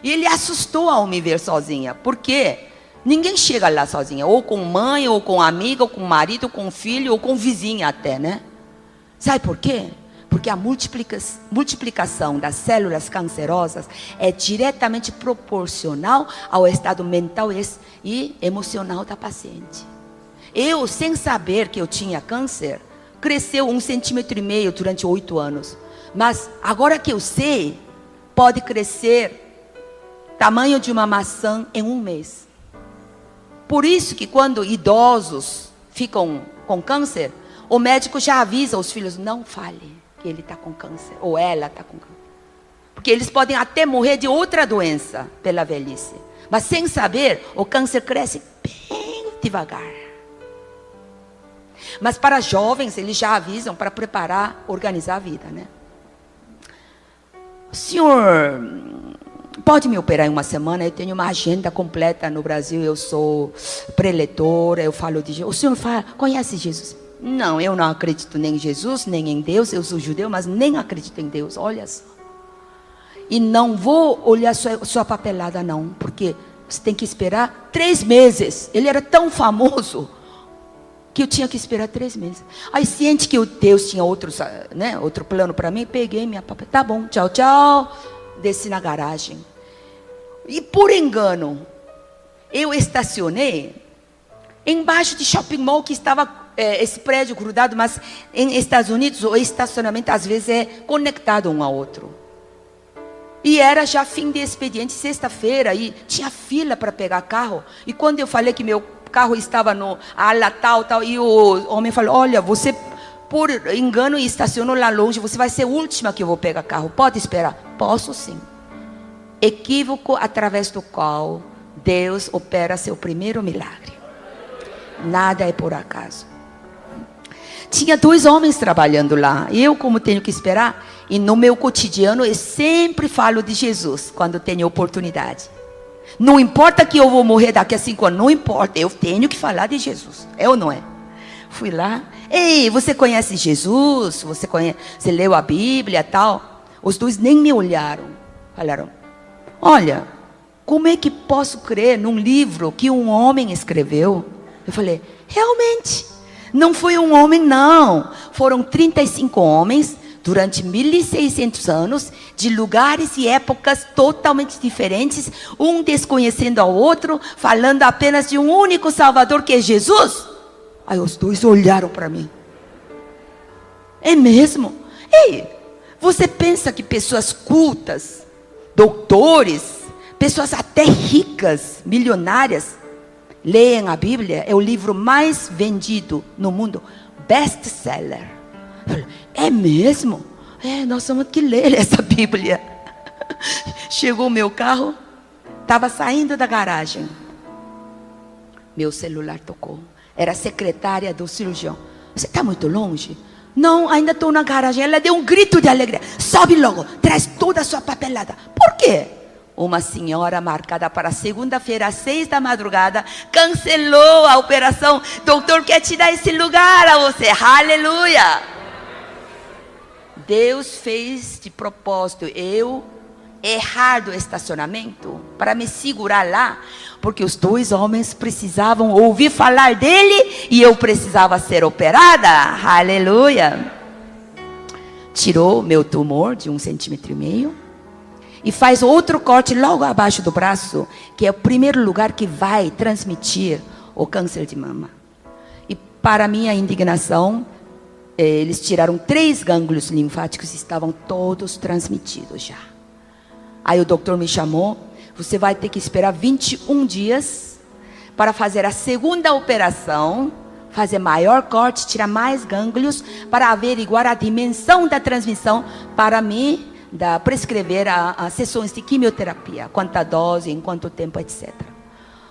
E ele assustou ao me ver sozinha. Por quê? Ninguém chega lá sozinha. Ou com mãe, ou com amiga, ou com marido, ou com filho, ou com vizinha até, né? Sabe por quê? Porque a multiplicação das células cancerosas é diretamente proporcional ao estado mental e emocional da paciente. Eu, sem saber que eu tinha câncer, cresceu 1,5 centímetros durante 8 anos. Mas agora que eu sei, pode crescer tamanho de uma maçã em 1 mês. Por isso que quando idosos ficam com câncer, o médico já avisa os filhos, não fale que ele está com câncer, ou ela está com câncer. Porque eles podem até morrer de outra doença pela velhice. Mas sem saber, o câncer cresce bem devagar. Mas para jovens, eles já avisam para preparar, organizar a vida, né? Senhor, pode me operar em 1 semana? Eu tenho uma agenda completa no Brasil, eu sou preletora, eu falo de Jesus. O senhor conhece Jesus? Não, eu não acredito nem em Jesus, nem em Deus. Eu sou judeu, mas nem acredito em Deus. Olha só. E não vou olhar sua papelada não, porque você tem que esperar 3 meses. Ele era tão famoso que eu tinha que esperar 3 meses. Aí, ciente que Deus tinha outro plano para mim, peguei minha papelada. Tá bom, tchau, tchau. Desci na garagem. E por engano, eu estacionei embaixo de shopping mall que estava esse prédio grudado, mas em Estados Unidos o estacionamento às vezes é conectado um ao outro. E era já fim de expediente, sexta-feira, e tinha fila para pegar carro. E quando eu falei que meu carro estava no ala tal, e o homem falou, olha, você por engano estacionou lá longe, você vai ser a última que eu vou pegar carro, pode esperar? Posso sim. Equívoco através do qual Deus opera seu primeiro milagre. Nada é por acaso. Tinha 2 homens trabalhando lá. Eu, como tenho que esperar, e no meu cotidiano eu sempre falo de Jesus quando tenho oportunidade. Não importa que eu vou morrer daqui a 5 anos, não importa, eu tenho que falar de Jesus. É ou não é? Fui lá. Ei, você conhece Jesus? Você leu a Bíblia e tal? Os 2 nem me olharam. Falaram, olha, como é que posso crer num livro que um homem escreveu? Eu falei, realmente, não foi um homem não. Foram 35 homens, durante 1600 anos, de lugares e épocas totalmente diferentes, um desconhecendo ao outro, falando apenas de um único Salvador, que é Jesus. Aí os 2 olharam para mim. É mesmo? Ei, você pensa que pessoas cultas, doutores, pessoas até ricas, milionárias, leem a Bíblia? É o livro mais vendido no mundo, best-seller. É mesmo? É, nós temos que ler essa Bíblia. Chegou o meu carro, estava saindo da garagem. Meu celular tocou. Era a secretária do cirurgião. Você está muito longe? Não, ainda estou na garagem. Ela deu um grito de alegria. Sobe logo, traz toda a sua papelada. Por quê? Uma senhora marcada para segunda-feira às 6 da madrugada cancelou a operação. Doutor quer te dar esse lugar a você. Aleluia! Deus fez de propósito eu errar do estacionamento para me segurar lá, porque os 2 homens precisavam ouvir falar dele e eu precisava ser operada. Aleluia! Tirou meu tumor de 1,5 cm e faz outro corte logo abaixo do braço, que é o primeiro lugar que vai transmitir o câncer de mama. E para minha indignação, eles tiraram 3 gânglios linfáticos e estavam todos transmitidos já. Aí o doutor me chamou, você vai ter que esperar 21 dias para fazer a segunda operação, fazer maior corte, tirar mais gânglios, para averiguar a dimensão da transmissão, para me prescrever as sessões de quimioterapia, quanta dose, em quanto tempo, etc.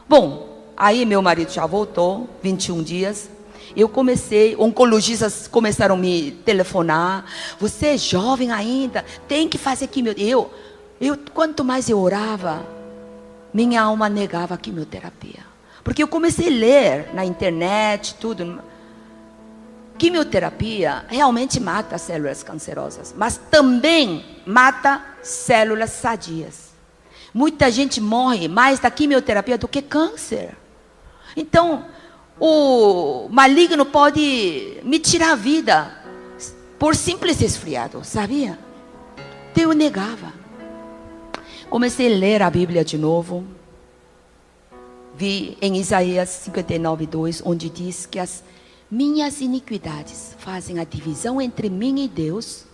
Bom, aí meu marido já voltou, 21 dias, eu comecei, oncologistas começaram a me telefonar, você é jovem ainda, tem que fazer quimioterapia. Quanto mais eu orava, minha alma negava a quimioterapia. Porque eu comecei a ler na internet, tudo. Quimioterapia realmente mata células cancerosas, mas também mata células sadias. Muita gente morre mais da quimioterapia do que câncer. Então, o maligno pode me tirar a vida por simples resfriado, sabia? Então eu negava. Comecei a ler a Bíblia de novo. Vi em Isaías 59:2, onde diz que as minhas iniquidades fazem a divisão entre mim e Deus,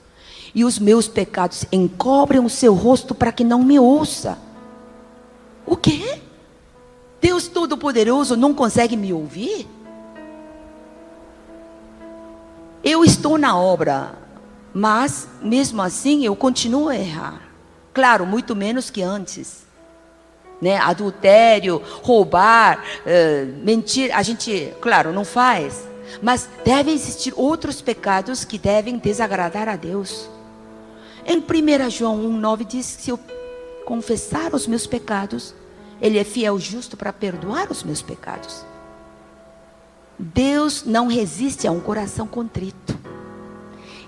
e os meus pecados encobrem o seu rosto para que não me ouça. O quê? Deus Todo-Poderoso não consegue me ouvir? Eu estou na obra, mas mesmo assim eu continuo a errar. Claro, muito menos que antes, né? Adultério, roubar, mentir, a gente, claro, não faz. Mas devem existir outros pecados que devem desagradar a Deus. Em 1 João 1,9 diz que se eu confessar os meus pecados, Ele é fiel e justo para perdoar os meus pecados. Deus não resiste a um coração contrito.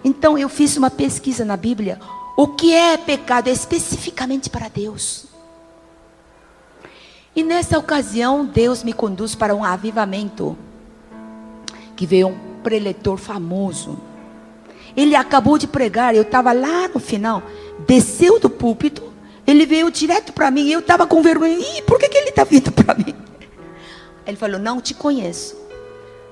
Então eu fiz uma pesquisa na Bíblia. O que é pecado especificamente para Deus? E nessa ocasião, Deus me conduz para um avivamento, que veio um preletor famoso. Ele acabou de pregar, eu estava lá no final, desceu do púlpito, ele veio direto para mim, e eu estava com vergonha. Por que ele está vindo para mim? Ele falou, não te conheço,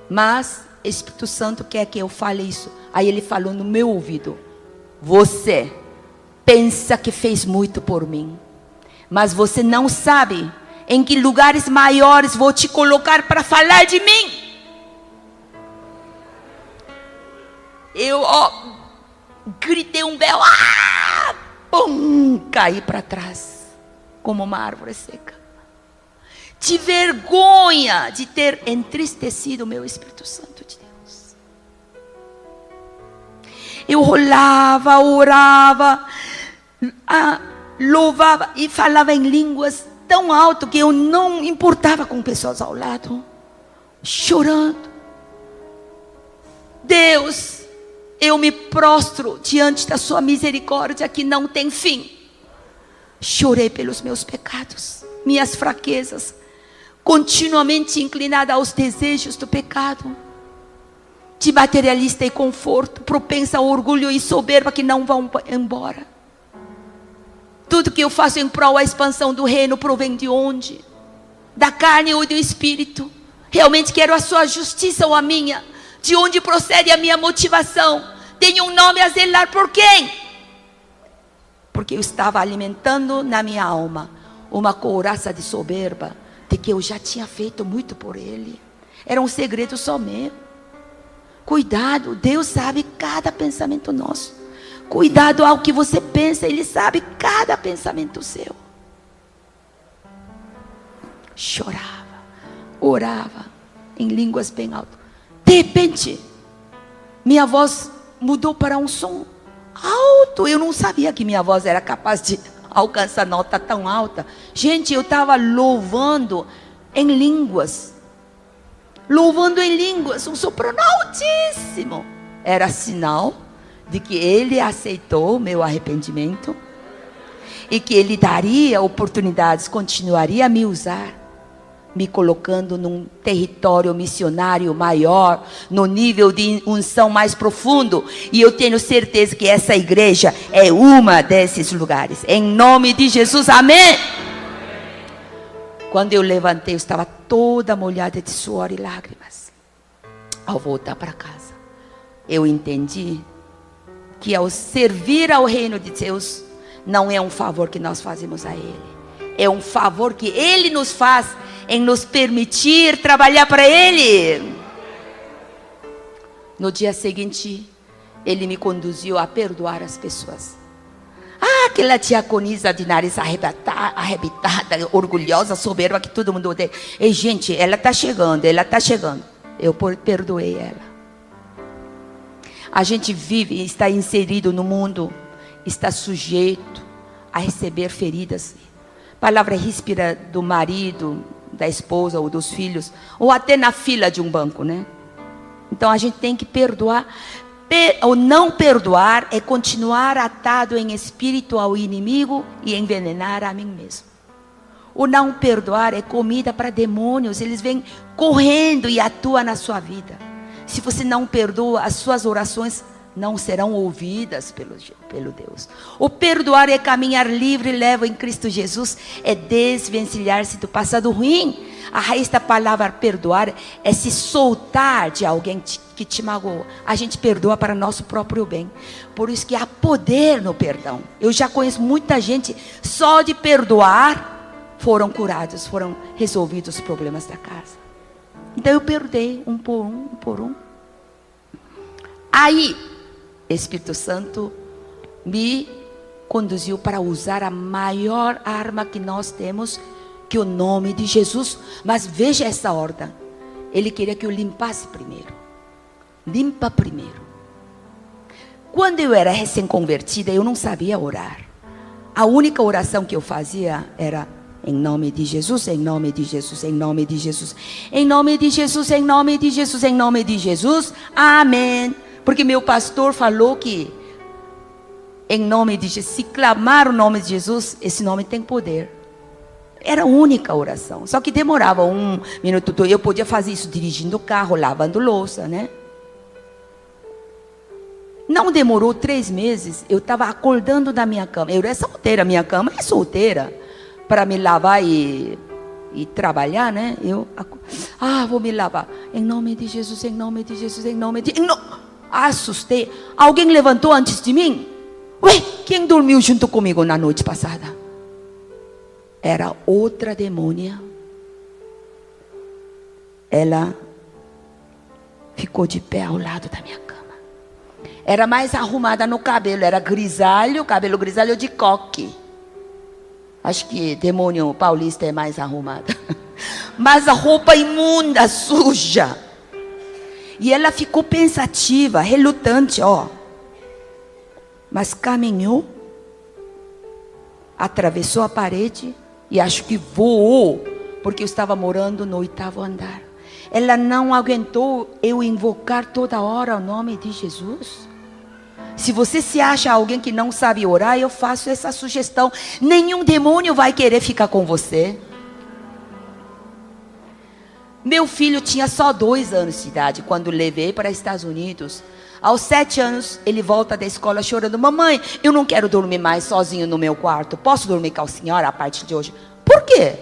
mas Espírito Santo quer que eu fale isso. Aí ele falou no meu ouvido, você pensa que fez muito por mim, mas você não sabe em que lugares maiores vou te colocar para falar de mim. Eu gritei um belo, pum, caí para trás, como uma árvore seca. de vergonha de ter entristecido o meu Espírito Santo de Deus. Eu rolava, orava, louvava e falava em línguas tão alto que eu não importava com pessoas ao lado, chorando. Deus, eu me prostro diante da sua misericórdia que não tem fim. Chorei pelos meus pecados, minhas fraquezas, continuamente inclinada aos desejos do pecado, de materialista e conforto, propensa ao orgulho e soberba que não vão embora. Tudo que eu faço em prol da expansão do reino provém de onde? Da carne ou do espírito? Realmente quero a sua justiça ou a minha? De onde procede a minha motivação? Tenho um nome a zelar por quem? Porque eu estava alimentando na minha alma uma couraça de soberba, de que eu já tinha feito muito por ele. Era um segredo só meu. Cuidado, Deus sabe cada pensamento nosso. Cuidado ao que você pensa, Ele sabe cada pensamento seu. Chorava, orava em línguas bem altas. De repente, minha voz mudou para um som alto. Eu não sabia que minha voz era capaz de alcançar nota tão alta. Gente, eu estava louvando em línguas. Louvando em línguas, um soprano altíssimo. Era sinal de que Ele aceitou o meu arrependimento e que Ele daria oportunidades, continuaria a me usar, me colocando num território missionário maior, no nível de unção mais profundo. E eu tenho certeza que essa igreja é uma desses lugares, em nome de Jesus, amém. Quando eu levantei, eu estava toda molhada de suor e lágrimas. Ao voltar para casa, eu entendi que ao servir ao reino de Deus, não é um favor que nós fazemos a Ele, é um favor que Ele nos faz em nos permitir trabalhar para Ele. No dia seguinte, Ele me conduziu a perdoar as pessoas. Aquela diaconisa de nariz arrebitada, orgulhosa, soberba, que todo mundo odeia. Ei, gente, ela está chegando, Eu perdoei ela. A gente vive, está inserido no mundo, está sujeito a receber feridas. Palavra ríspida do marido, da esposa ou dos filhos, ou até na fila de um banco, né? Então a gente tem que perdoar. Ou não perdoar é continuar atado em espírito ao inimigo e envenenar a mim mesmo. O não perdoar é comida para demônios. Eles vêm correndo e atuam na sua vida. Se você não perdoa, as suas orações não serão ouvidas pelo Deus. O perdoar é caminhar livre e leve em Cristo Jesus. É desvencilhar-se do passado ruim. A raiz da palavra perdoar é se soltar de alguém que te magoou. A gente perdoa para nosso próprio bem. Por isso que há poder no perdão. Eu já conheço muita gente, só de perdoar foram curados, foram resolvidos os problemas da casa. Então eu perdoei um por um. Aí, Espírito Santo me conduziu para usar a maior arma que nós temos, que é o nome de Jesus. Mas veja essa ordem. Ele queria que eu limpasse primeiro. Limpa primeiro. Quando eu era recém-convertida, eu não sabia orar. A única oração que eu fazia era: em nome de Jesus, em nome de Jesus, em nome de Jesus, em nome de Jesus, em nome de Jesus, em nome de Jesus, amém. Porque meu pastor falou que em nome de Jesus, se clamar o nome de Jesus, esse nome tem poder. Era a única oração. Só que demorava 1 minuto. Eu podia fazer isso dirigindo o carro, lavando louça, né? Não demorou 3 meses. Eu estava acordando da minha cama. Eu era solteira, minha cama é solteira. Para me lavar e trabalhar, né? Vou me lavar. Em nome de Jesus, em nome de Jesus, em nome de... Assustei. Alguém levantou antes de mim? Ué, quem dormiu junto comigo na noite passada? Era outra demônia. Ela ficou de pé ao lado da minha cama. Era mais arrumada no cabelo. Era grisalho, cabelo grisalho de coque. Acho que demônio paulista é mais arrumado. mas a roupa imunda, suja. E ela ficou pensativa, relutante, ó. Mas caminhou, atravessou a parede e acho que voou, porque eu estava morando no 8º andar. Ela não aguentou eu invocar toda hora o nome de Jesus. Se você se acha alguém que não sabe orar, eu faço essa sugestão. Nenhum demônio vai querer ficar com você. Meu filho tinha só 2 anos de idade quando levei para os Estados Unidos. Aos 7 anos, ele volta da escola chorando: mamãe, eu não quero dormir mais sozinho no meu quarto. Posso dormir com a senhora a partir de hoje? Por quê?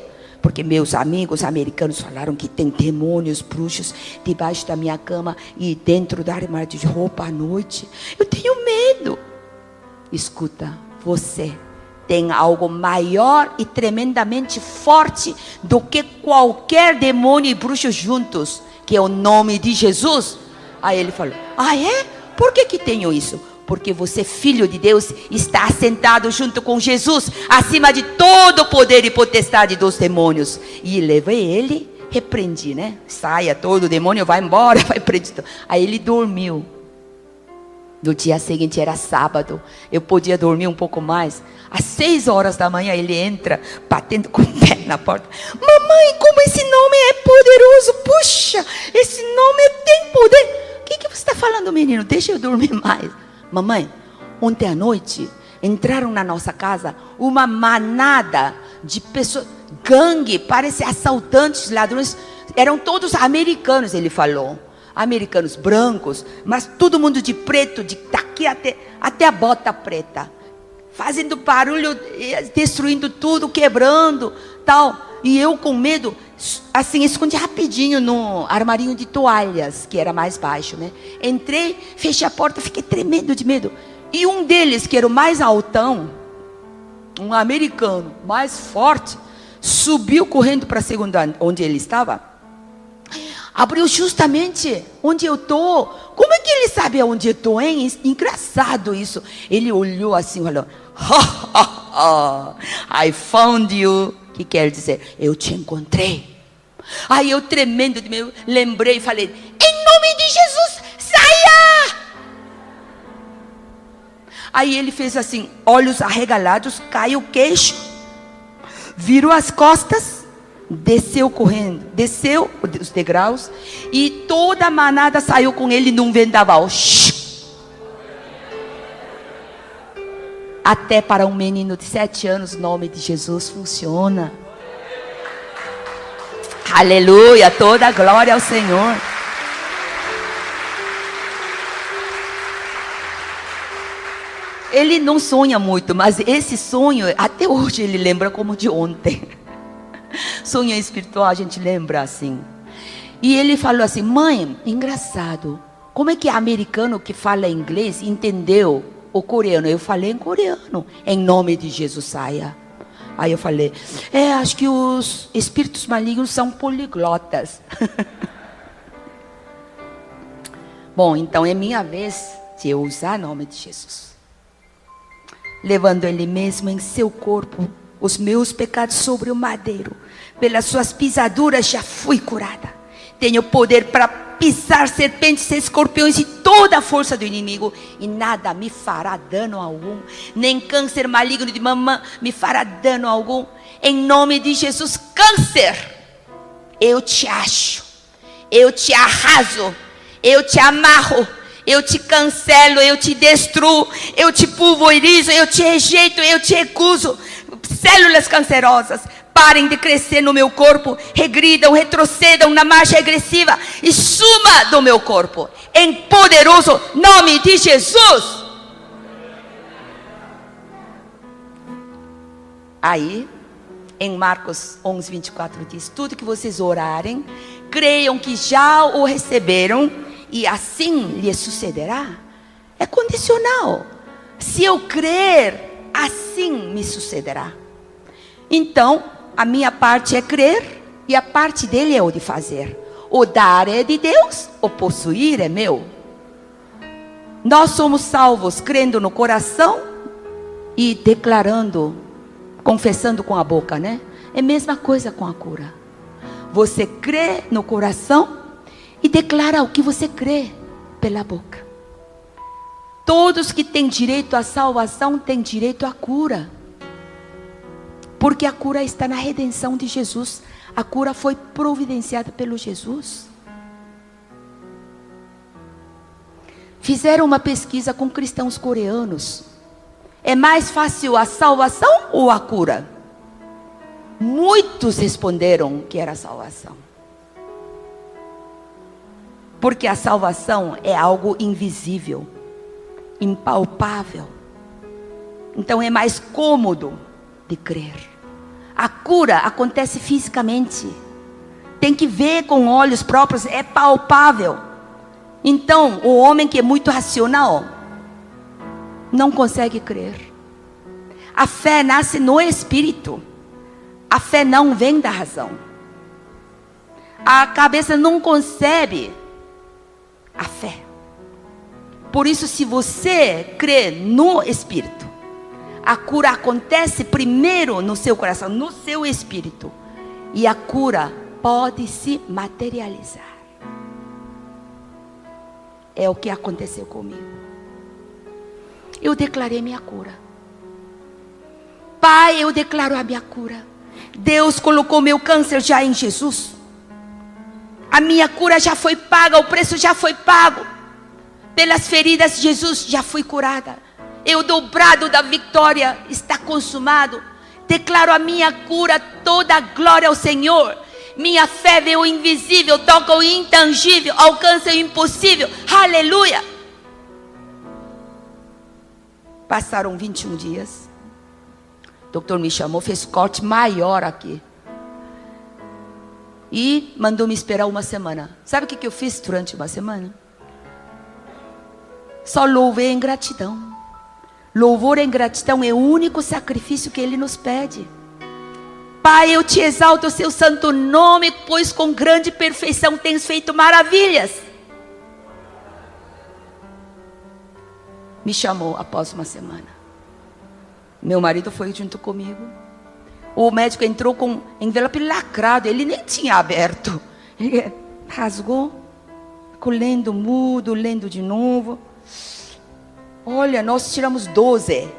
Porque meus amigos americanos falaram que tem demônios, bruxos debaixo da minha cama e dentro do armário de roupa à noite. Eu tenho medo. Escuta, você tem algo maior e tremendamente forte do que qualquer demônio e bruxo juntos, que é o nome de Jesus. Aí ele falou: ah, é? Por que tenho isso? Porque você, filho de Deus, está assentado junto com Jesus, acima de todo o poder e potestade dos demônios. E levei ele, repreendi, né? Saia, todo demônio, vai embora, vai prender. Aí ele dormiu. No dia seguinte era sábado, eu podia dormir um pouco mais. Às 6 horas da manhã ele entra, batendo com o pé na porta: mamãe, como esse nome é poderoso! Puxa, esse nome tem poder! O que você está falando, menino? Deixa eu dormir mais. Mamãe, ontem à noite entraram na nossa casa uma manada de pessoas, gangue, parece assaltantes, ladrões. Eram todos americanos, ele falou. Americanos brancos, mas todo mundo de preto, daqui até a bota preta, fazendo barulho, destruindo tudo, quebrando, tal. E eu com medo, assim, escondi rapidinho no armarinho de toalhas, que era mais baixo, né? Entrei, fechei a porta, fiquei tremendo de medo. E um deles, que era o mais altão, um americano mais forte, subiu correndo para a segunda, onde ele estava. Abriu justamente onde eu estou. Como é que ele sabe onde eu estou, hein? Engraçado isso. Ele olhou assim e falou: I found you. Que quer dizer, eu te encontrei. Aí eu, tremendo de medo, lembrei e falei: em nome de Jesus, saia! Aí ele fez assim, olhos arregalados, caiu o queixo, virou as costas, desceu correndo, desceu os degraus, e toda a manada saiu com ele num vendaval. Até para um menino de 7 anos, o nome de Jesus funciona. Aleluia, toda a glória ao Senhor. Ele não sonha muito, mas esse sonho, até hoje ele lembra como de ontem. Sonho espiritual a gente lembra assim. E ele falou assim: mãe, engraçado, como é que americano que fala inglês entendeu o coreano? Eu falei em coreano: em nome de Jesus, saia. Aí eu falei: acho que os espíritos malignos são poliglotas. Bom, então é minha vez de eu usar o nome de Jesus. Levando ele mesmo em seu corpo os meus pecados sobre o madeiro, pelas suas pisaduras já fui curada. Tenho poder para pisar serpentes e escorpiões e toda a força do inimigo, e nada me fará dano algum, nem câncer maligno de mama me fará dano algum. Em nome de Jesus, câncer, eu te acho, eu te arraso, eu te amarro, eu te cancelo, eu te destruo, eu te pulverizo, eu te rejeito, eu te recuso. Células cancerosas, parem de crescer no meu corpo, regridam, retrocedam na marcha regressiva e suma do meu corpo, em poderoso nome de Jesus. Aí, em Marcos 11:24 diz: tudo que vocês orarem, creiam que já o receberam, e assim lhes sucederá. É condicional. Se eu crer, assim me sucederá. Então, a minha parte é crer, e a parte dele é o de fazer. O dar é de Deus, o possuir é meu. Nós somos salvos crendo no coração e declarando, confessando com a boca, né? É a mesma coisa com a cura. você crê no coração e declara o que você crê pela boca. Todos que têm direito à salvação têm direito à cura. Porque a cura está na redenção de Jesus. A cura foi providenciada pelo Jesus. Fizeram uma pesquisa com cristãos coreanos. É mais fácil a salvação ou a cura? Muitos responderam que era a salvação. Porque a salvação é algo invisível, impalpável. Então é mais cômodo de crer. A cura acontece fisicamente. Tem que ver com olhos próprios, é palpável. Então, o homem que é muito racional não consegue crer. A fé nasce no espírito. A fé não vem da razão. A cabeça não concebe a fé. Por isso, se você crê no espírito, a cura acontece primeiro no seu coração, no seu espírito. E a cura pode se materializar. É o que aconteceu comigo. Eu declarei minha cura. Pai, eu declaro a minha cura. Deus colocou meu câncer já em Jesus. A minha cura já foi paga, o preço já foi pago. Pelas feridas de Jesus já fui curada. Eu dobrado da vitória está consumado. Declaro a minha cura, toda a glória ao Senhor. Minha fé vê o invisível, toca o intangível, alcança o impossível. Aleluia! Passaram 21 dias. O doutor me chamou, fez corte maior aqui. E mandou me esperar uma semana. Sabe o que eu fiz durante uma semana? Só louvei em gratidão. Louvor em gratidão é o único sacrifício que Ele nos pede. Pai, eu te exalto o seu santo nome, pois com grande perfeição tens feito maravilhas. Me chamou após uma semana. Meu marido foi junto comigo. O médico entrou com envelope lacrado, ele nem tinha aberto. Ele rasgou, ficou lendo mudo, lendo de novo. Olha, nós tiramos 12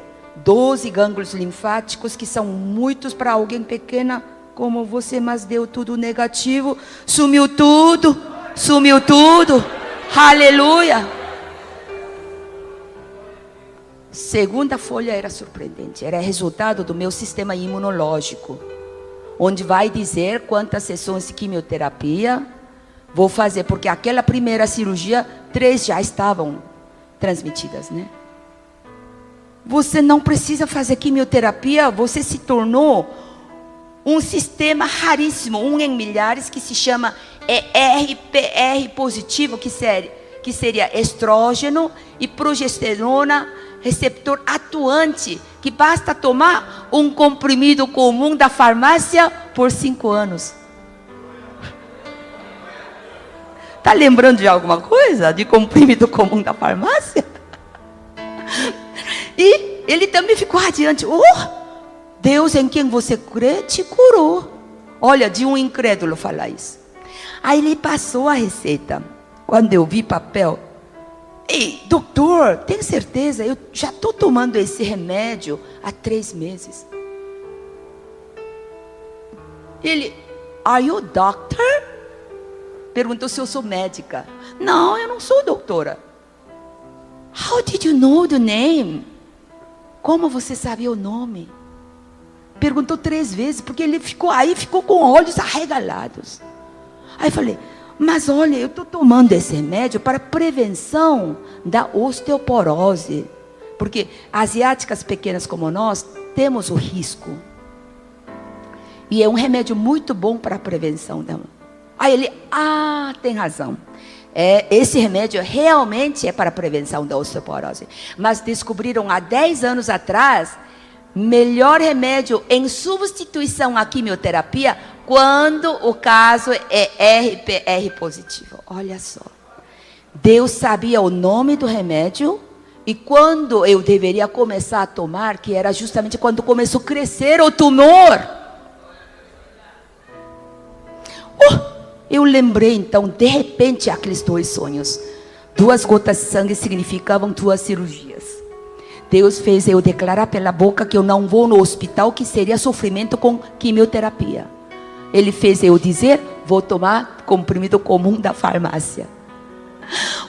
gânglios linfáticos, que são muitos para alguém pequena como você, mas deu tudo negativo. Sumiu tudo. Aleluia. Segunda folha era surpreendente. Era resultado do meu sistema imunológico, onde vai dizer quantas sessões de quimioterapia vou fazer, porque aquela primeira cirurgia, 3 já estavam transmitidas, né? Você não precisa fazer quimioterapia, você se tornou um sistema raríssimo, 1 em milhares, que se chama RPR positivo, que seria estrógeno e progesterona, receptor atuante, que basta tomar um comprimido comum da farmácia por 5 anos. Está lembrando de alguma coisa? De comprimido comum da farmácia? E ele também ficou radiante. Deus em quem você crê te curou. Olha, de um incrédulo falar isso. Aí ele passou a receita. Quando eu vi papel, ei, doutor, tem certeza? Eu já estou tomando esse remédio há 3 meses. Ele, are you doctor? Perguntou se eu sou médica. Não, eu não sou doutora. How did you know the name? Como você sabia o nome? Perguntou 3 vezes, porque ele ficou com olhos arregalados. Aí eu falei, mas olha, eu estou tomando esse remédio para prevenção da osteoporose. Porque asiáticas pequenas como nós, temos o risco. E é um remédio muito bom para a prevenção da... Aí ele, tem razão. Esse remédio realmente é para a prevenção da osteoporose. Mas descobriram há 10 anos atrás, melhor remédio em substituição à quimioterapia, quando o caso é RPR positivo. Olha só. Deus sabia o nome do remédio e quando eu deveria começar a tomar, que era justamente quando começou a crescer o tumor. Eu lembrei então, de repente, aqueles 2 sonhos. 2 gotas de sangue significavam 2 cirurgias. Deus fez eu declarar pela boca que eu não vou no hospital, que seria sofrimento com quimioterapia. Ele fez eu dizer, vou tomar comprimido comum da farmácia.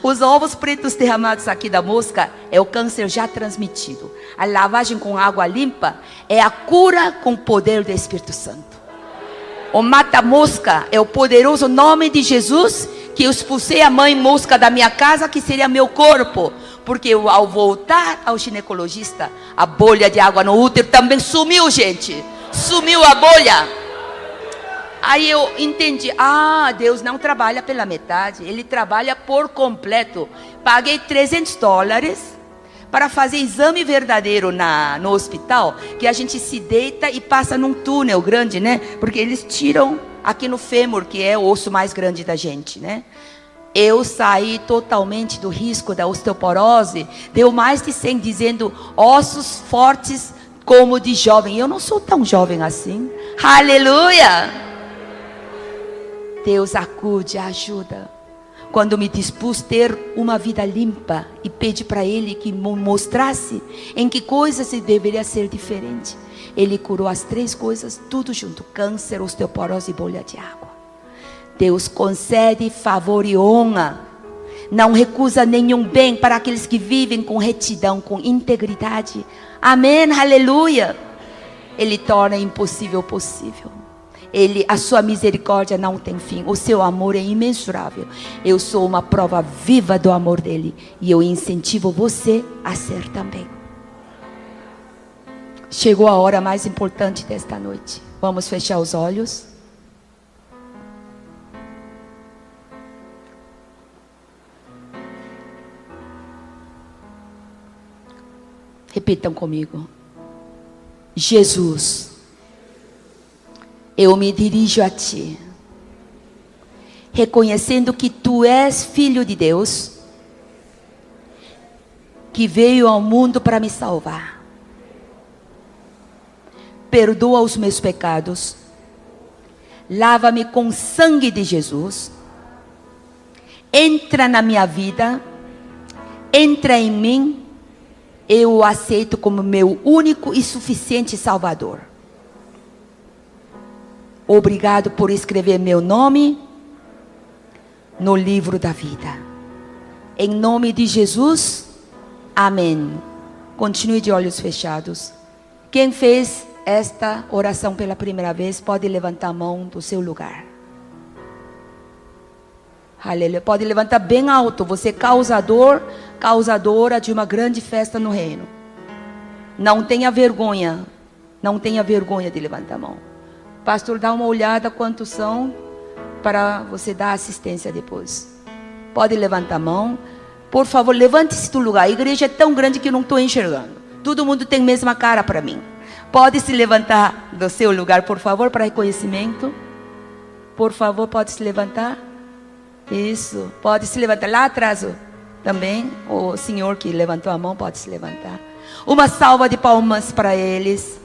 Os ovos pretos derramados aqui da mosca é o câncer já transmitido. A lavagem com água limpa é a cura com o poder do Espírito Santo. O mata-mosca é o poderoso nome de Jesus, que eu expulsei a mãe mosca da minha casa, que seria meu corpo. Porque eu, ao voltar ao ginecologista, a bolha de água no útero também sumiu, gente. Sumiu a bolha. Aí eu entendi, Deus não trabalha pela metade, Ele trabalha por completo. Paguei $300 para fazer exame verdadeiro no hospital, que a gente se deita e passa num túnel grande, né? Porque eles tiram aqui no fêmur, que é o osso mais grande da gente, né? Eu saí totalmente do risco da osteoporose. Deu mais de 100, dizendo ossos fortes como de jovem. Eu não sou tão jovem assim. Aleluia! Deus acude, ajuda. Quando me dispus ter uma vida limpa e pedi para Ele que me mostrasse em que coisas deveria ser diferente, Ele curou as 3 coisas, tudo junto: câncer, osteoporose e bolha de água. Deus concede favor e honra. Não recusa nenhum bem para aqueles que vivem com retidão, com integridade. Amém, aleluia. Ele torna impossível possível. A sua misericórdia não tem fim. O seu amor é imensurável. Eu sou uma prova viva do amor dele. E eu incentivo você a ser também. Chegou a hora mais importante desta noite. Vamos fechar os olhos. Repitam comigo. Jesus, eu me dirijo a Ti, reconhecendo que Tu és Filho de Deus, que veio ao mundo para me salvar. Perdoa os meus pecados, lava-me com o sangue de Jesus, entra na minha vida, entra em mim. Eu o aceito como meu único e suficiente Salvador. Obrigado por escrever meu nome no livro da vida. Em nome de Jesus, amém. Continue de olhos fechados. Quem fez esta oração pela primeira vez, pode levantar a mão do seu lugar. Aleluia. Pode levantar bem alto. Você é causadora de uma grande festa no reino. Não tenha vergonha. Não tenha vergonha de levantar a mão. Pastor, dá uma olhada quantos são, para você dar assistência depois. Pode levantar a mão. Por favor, levante-se do lugar. A igreja é tão grande que eu não estou enxergando. Todo mundo tem a mesma cara para mim. Pode se levantar do seu lugar, por favor, para reconhecimento. Por favor, pode se levantar. Isso, pode se levantar. Lá atrás também, o senhor que levantou a mão pode se levantar. Uma salva de palmas para eles.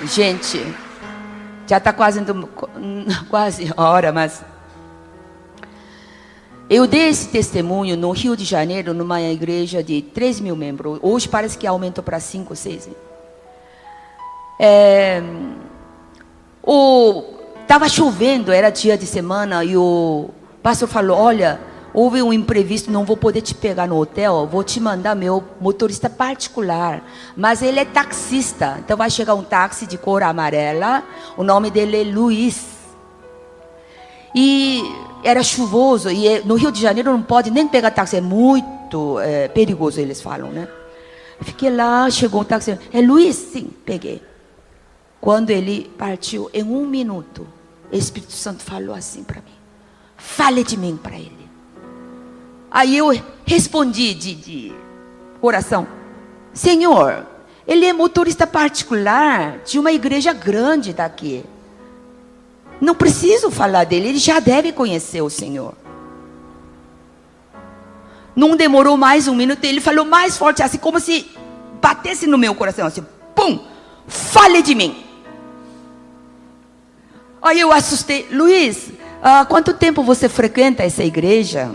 Gente, já está quase a hora, mas eu dei esse testemunho no Rio de Janeiro, numa igreja de 3.000 membros. Hoje parece que aumentou para 5 ou 6. Estava chovendo, era dia de semana, e o pastor falou: olha, houve um imprevisto, não vou poder te pegar no hotel, vou te mandar meu motorista particular, mas ele é taxista, então vai chegar um táxi de cor amarela, o nome dele é Luiz. E era chuvoso, e no Rio de Janeiro não pode nem pegar táxi, é muito perigoso, eles falam, né? Fiquei lá, chegou um táxi, é Luiz? Sim, peguei. Quando ele partiu, em 1 minuto, o Espírito Santo falou assim para mim: fale de mim para ele. Aí eu respondi de coração: Senhor, ele é motorista particular de uma igreja grande daqui. Não preciso falar dele, ele já deve conhecer o Senhor. Não demorou mais 1 minuto, ele falou mais forte, assim como se batesse no meu coração assim, pum, fale de mim. Aí eu assustei, Luiz, quanto tempo você frequenta essa igreja?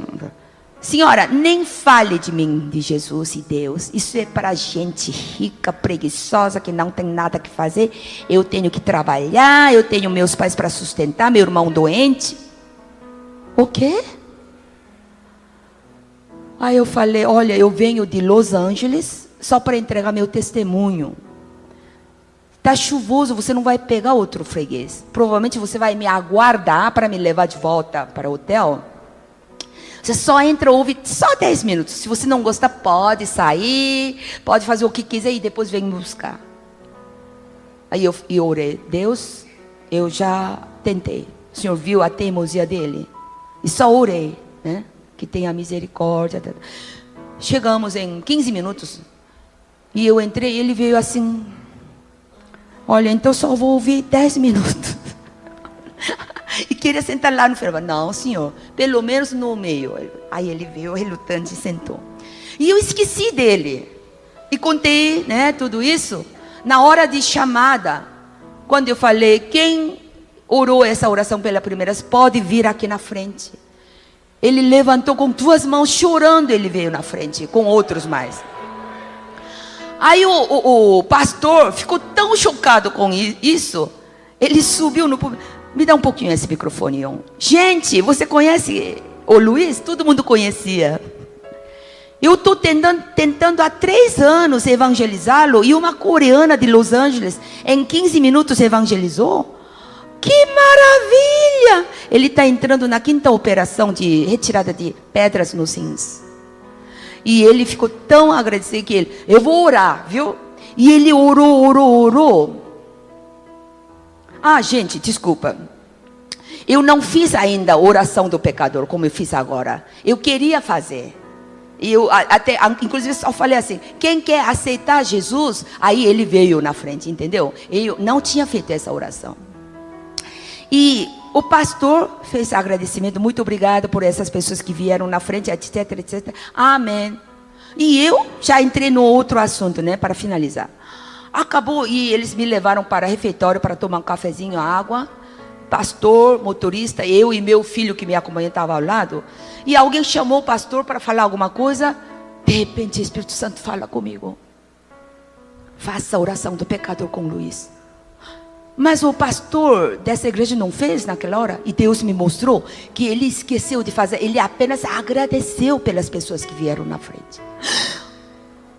Senhora, nem fale de mim, de Jesus e Deus. Isso é para gente rica, preguiçosa, que não tem nada que fazer. Eu tenho que trabalhar, eu tenho meus pais para sustentar, meu irmão doente. O quê? Aí eu falei, olha, eu venho de Los Angeles só para entregar meu testemunho. Está chuvoso, você não vai pegar outro freguês. Provavelmente você vai me aguardar para me levar de volta para o hotel. Você só entra, ouve só 10 minutos. Se você não gostar, pode sair, pode fazer o que quiser e depois vem me buscar. Aí eu orei, Deus, eu já tentei. O Senhor viu a teimosia dele. E só orei, né? Que tenha misericórdia. Chegamos em 15 minutos. E eu entrei e ele veio assim. Olha, então só vou ouvir 10 minutos. E queria sentar lá no ferro. Não, senhor, pelo menos no meio. Aí ele veio relutante e sentou. E eu esqueci dele. E contei, né, tudo isso. Na hora de chamada, quando eu falei, quem orou essa oração pela primeira vez, pode vir aqui na frente. Ele levantou com 2 mãos, chorando, ele veio na frente, com outros mais. Aí o pastor ficou tão chocado com isso, ele subiu no público. Me dá um pouquinho esse microfone, Ion. Gente, você conhece o Luiz? Todo mundo conhecia. Eu estou tentando há 3 anos evangelizá-lo. E uma coreana de Los Angeles, em 15 minutos evangelizou. Que maravilha! Ele está entrando na 5ª operação de retirada de pedras nos rins. E ele ficou tão agradecido que eu vou orar, viu? E ele orou. Ah, gente, desculpa. Eu não fiz ainda a oração do pecador, como eu fiz agora. Eu queria fazer. Inclusive, só falei assim, quem quer aceitar Jesus? Aí ele veio na frente, entendeu? Eu não tinha feito essa oração. E o pastor fez agradecimento, muito obrigado por essas pessoas que vieram na frente, etc, etc. Amém. E eu já entrei no outro assunto, né, para finalizar. Acabou e eles me levaram para o refeitório para tomar um cafezinho, água. Pastor, motorista, eu e meu filho que me acompanhava estavam ao lado. E alguém chamou o pastor para falar alguma coisa. De repente o Espírito Santo fala comigo. Faça a oração do pecador com Luiz. Mas o pastor dessa igreja não fez naquela hora. E Deus me mostrou que ele esqueceu de fazer. Ele apenas agradeceu pelas pessoas que vieram na frente.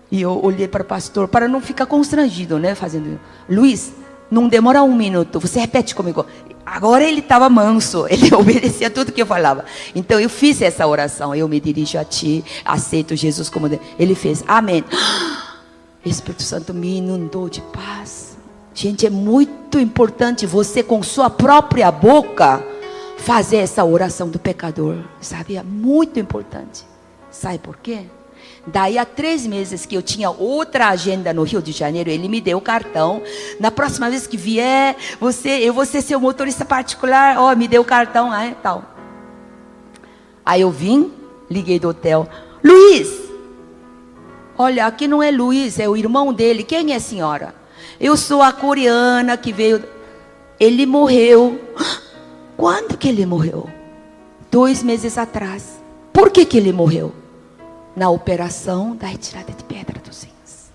E eu olhei para o pastor, para não ficar constrangido, né? Fazendo, Luiz, não demora 1 minuto, você repete comigo. Agora ele estava manso, ele obedecia tudo que eu falava. Então eu fiz essa oração, eu me dirijo a ti, aceito Jesus como Deus. Ele fez, amém. Espírito Santo me inundou de paz. Gente, é muito importante você com sua própria boca fazer essa oração do pecador. Sabe, é muito importante. Sabe por quê? Daí a 3 meses que eu tinha outra agenda no Rio de Janeiro, ele me deu o cartão. Na próxima vez que vier, eu vou ser seu motorista particular. Me deu o cartão, tal. Aí eu vim, liguei do hotel. Luiz, olha, aqui não é Luiz, é o irmão dele. Quem é a senhora? Eu sou a coreana que veio. Ele morreu. Quando que ele morreu? 2 meses atrás. Por que ele morreu? Na operação da retirada de pedra dos rins.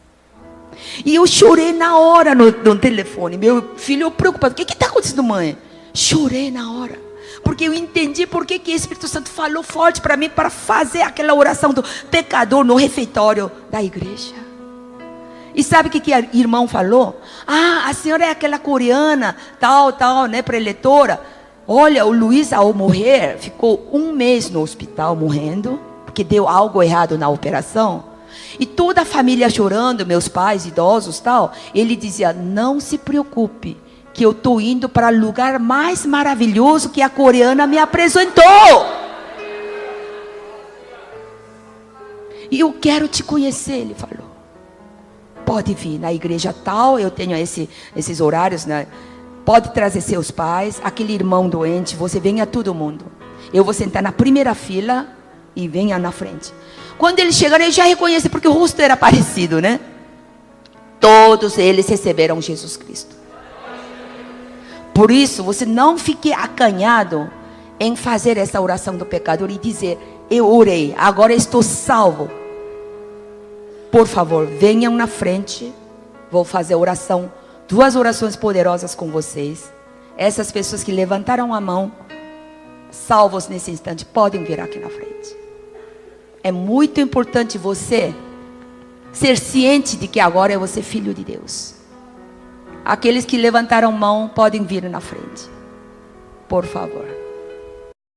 E eu chorei na hora no telefone. Meu filho preocupado. O que está acontecendo, mãe? Chorei na hora. Porque eu entendi por que o Espírito Santo falou forte para mim para fazer aquela oração do pecador no refeitório da igreja. E sabe o que a irmão falou? A senhora é aquela coreana, tal, né, preletora. Olha, o Luiz ao morrer, ficou 1 mês no hospital morrendo. Que deu algo errado na operação. E toda a família chorando, meus pais idosos tal. Ele dizia, não se preocupe, que eu estou indo para o lugar mais maravilhoso que a coreana me apresentou. E eu quero te conhecer, ele falou. Pode vir na igreja tal, eu tenho esses horários, né? Pode trazer seus pais, aquele irmão doente, você venha todo mundo. Eu vou sentar na primeira fila e venha na frente. Quando eles chegaram, eu já reconheci, porque o rosto era parecido, né? todos eles receberam Jesus Cristo. Por isso, você não fique acanhado em fazer essa oração do pecador e dizer: eu orei, agora estou salvo. Por favor, venham na frente. Vou fazer oração, 2 orações poderosas com vocês. Essas pessoas que levantaram a mão, salvos nesse instante, podem vir aqui na frente. É muito importante você ser ciente de que agora você é filho de Deus. Aqueles que levantaram mão podem vir na frente, por favor.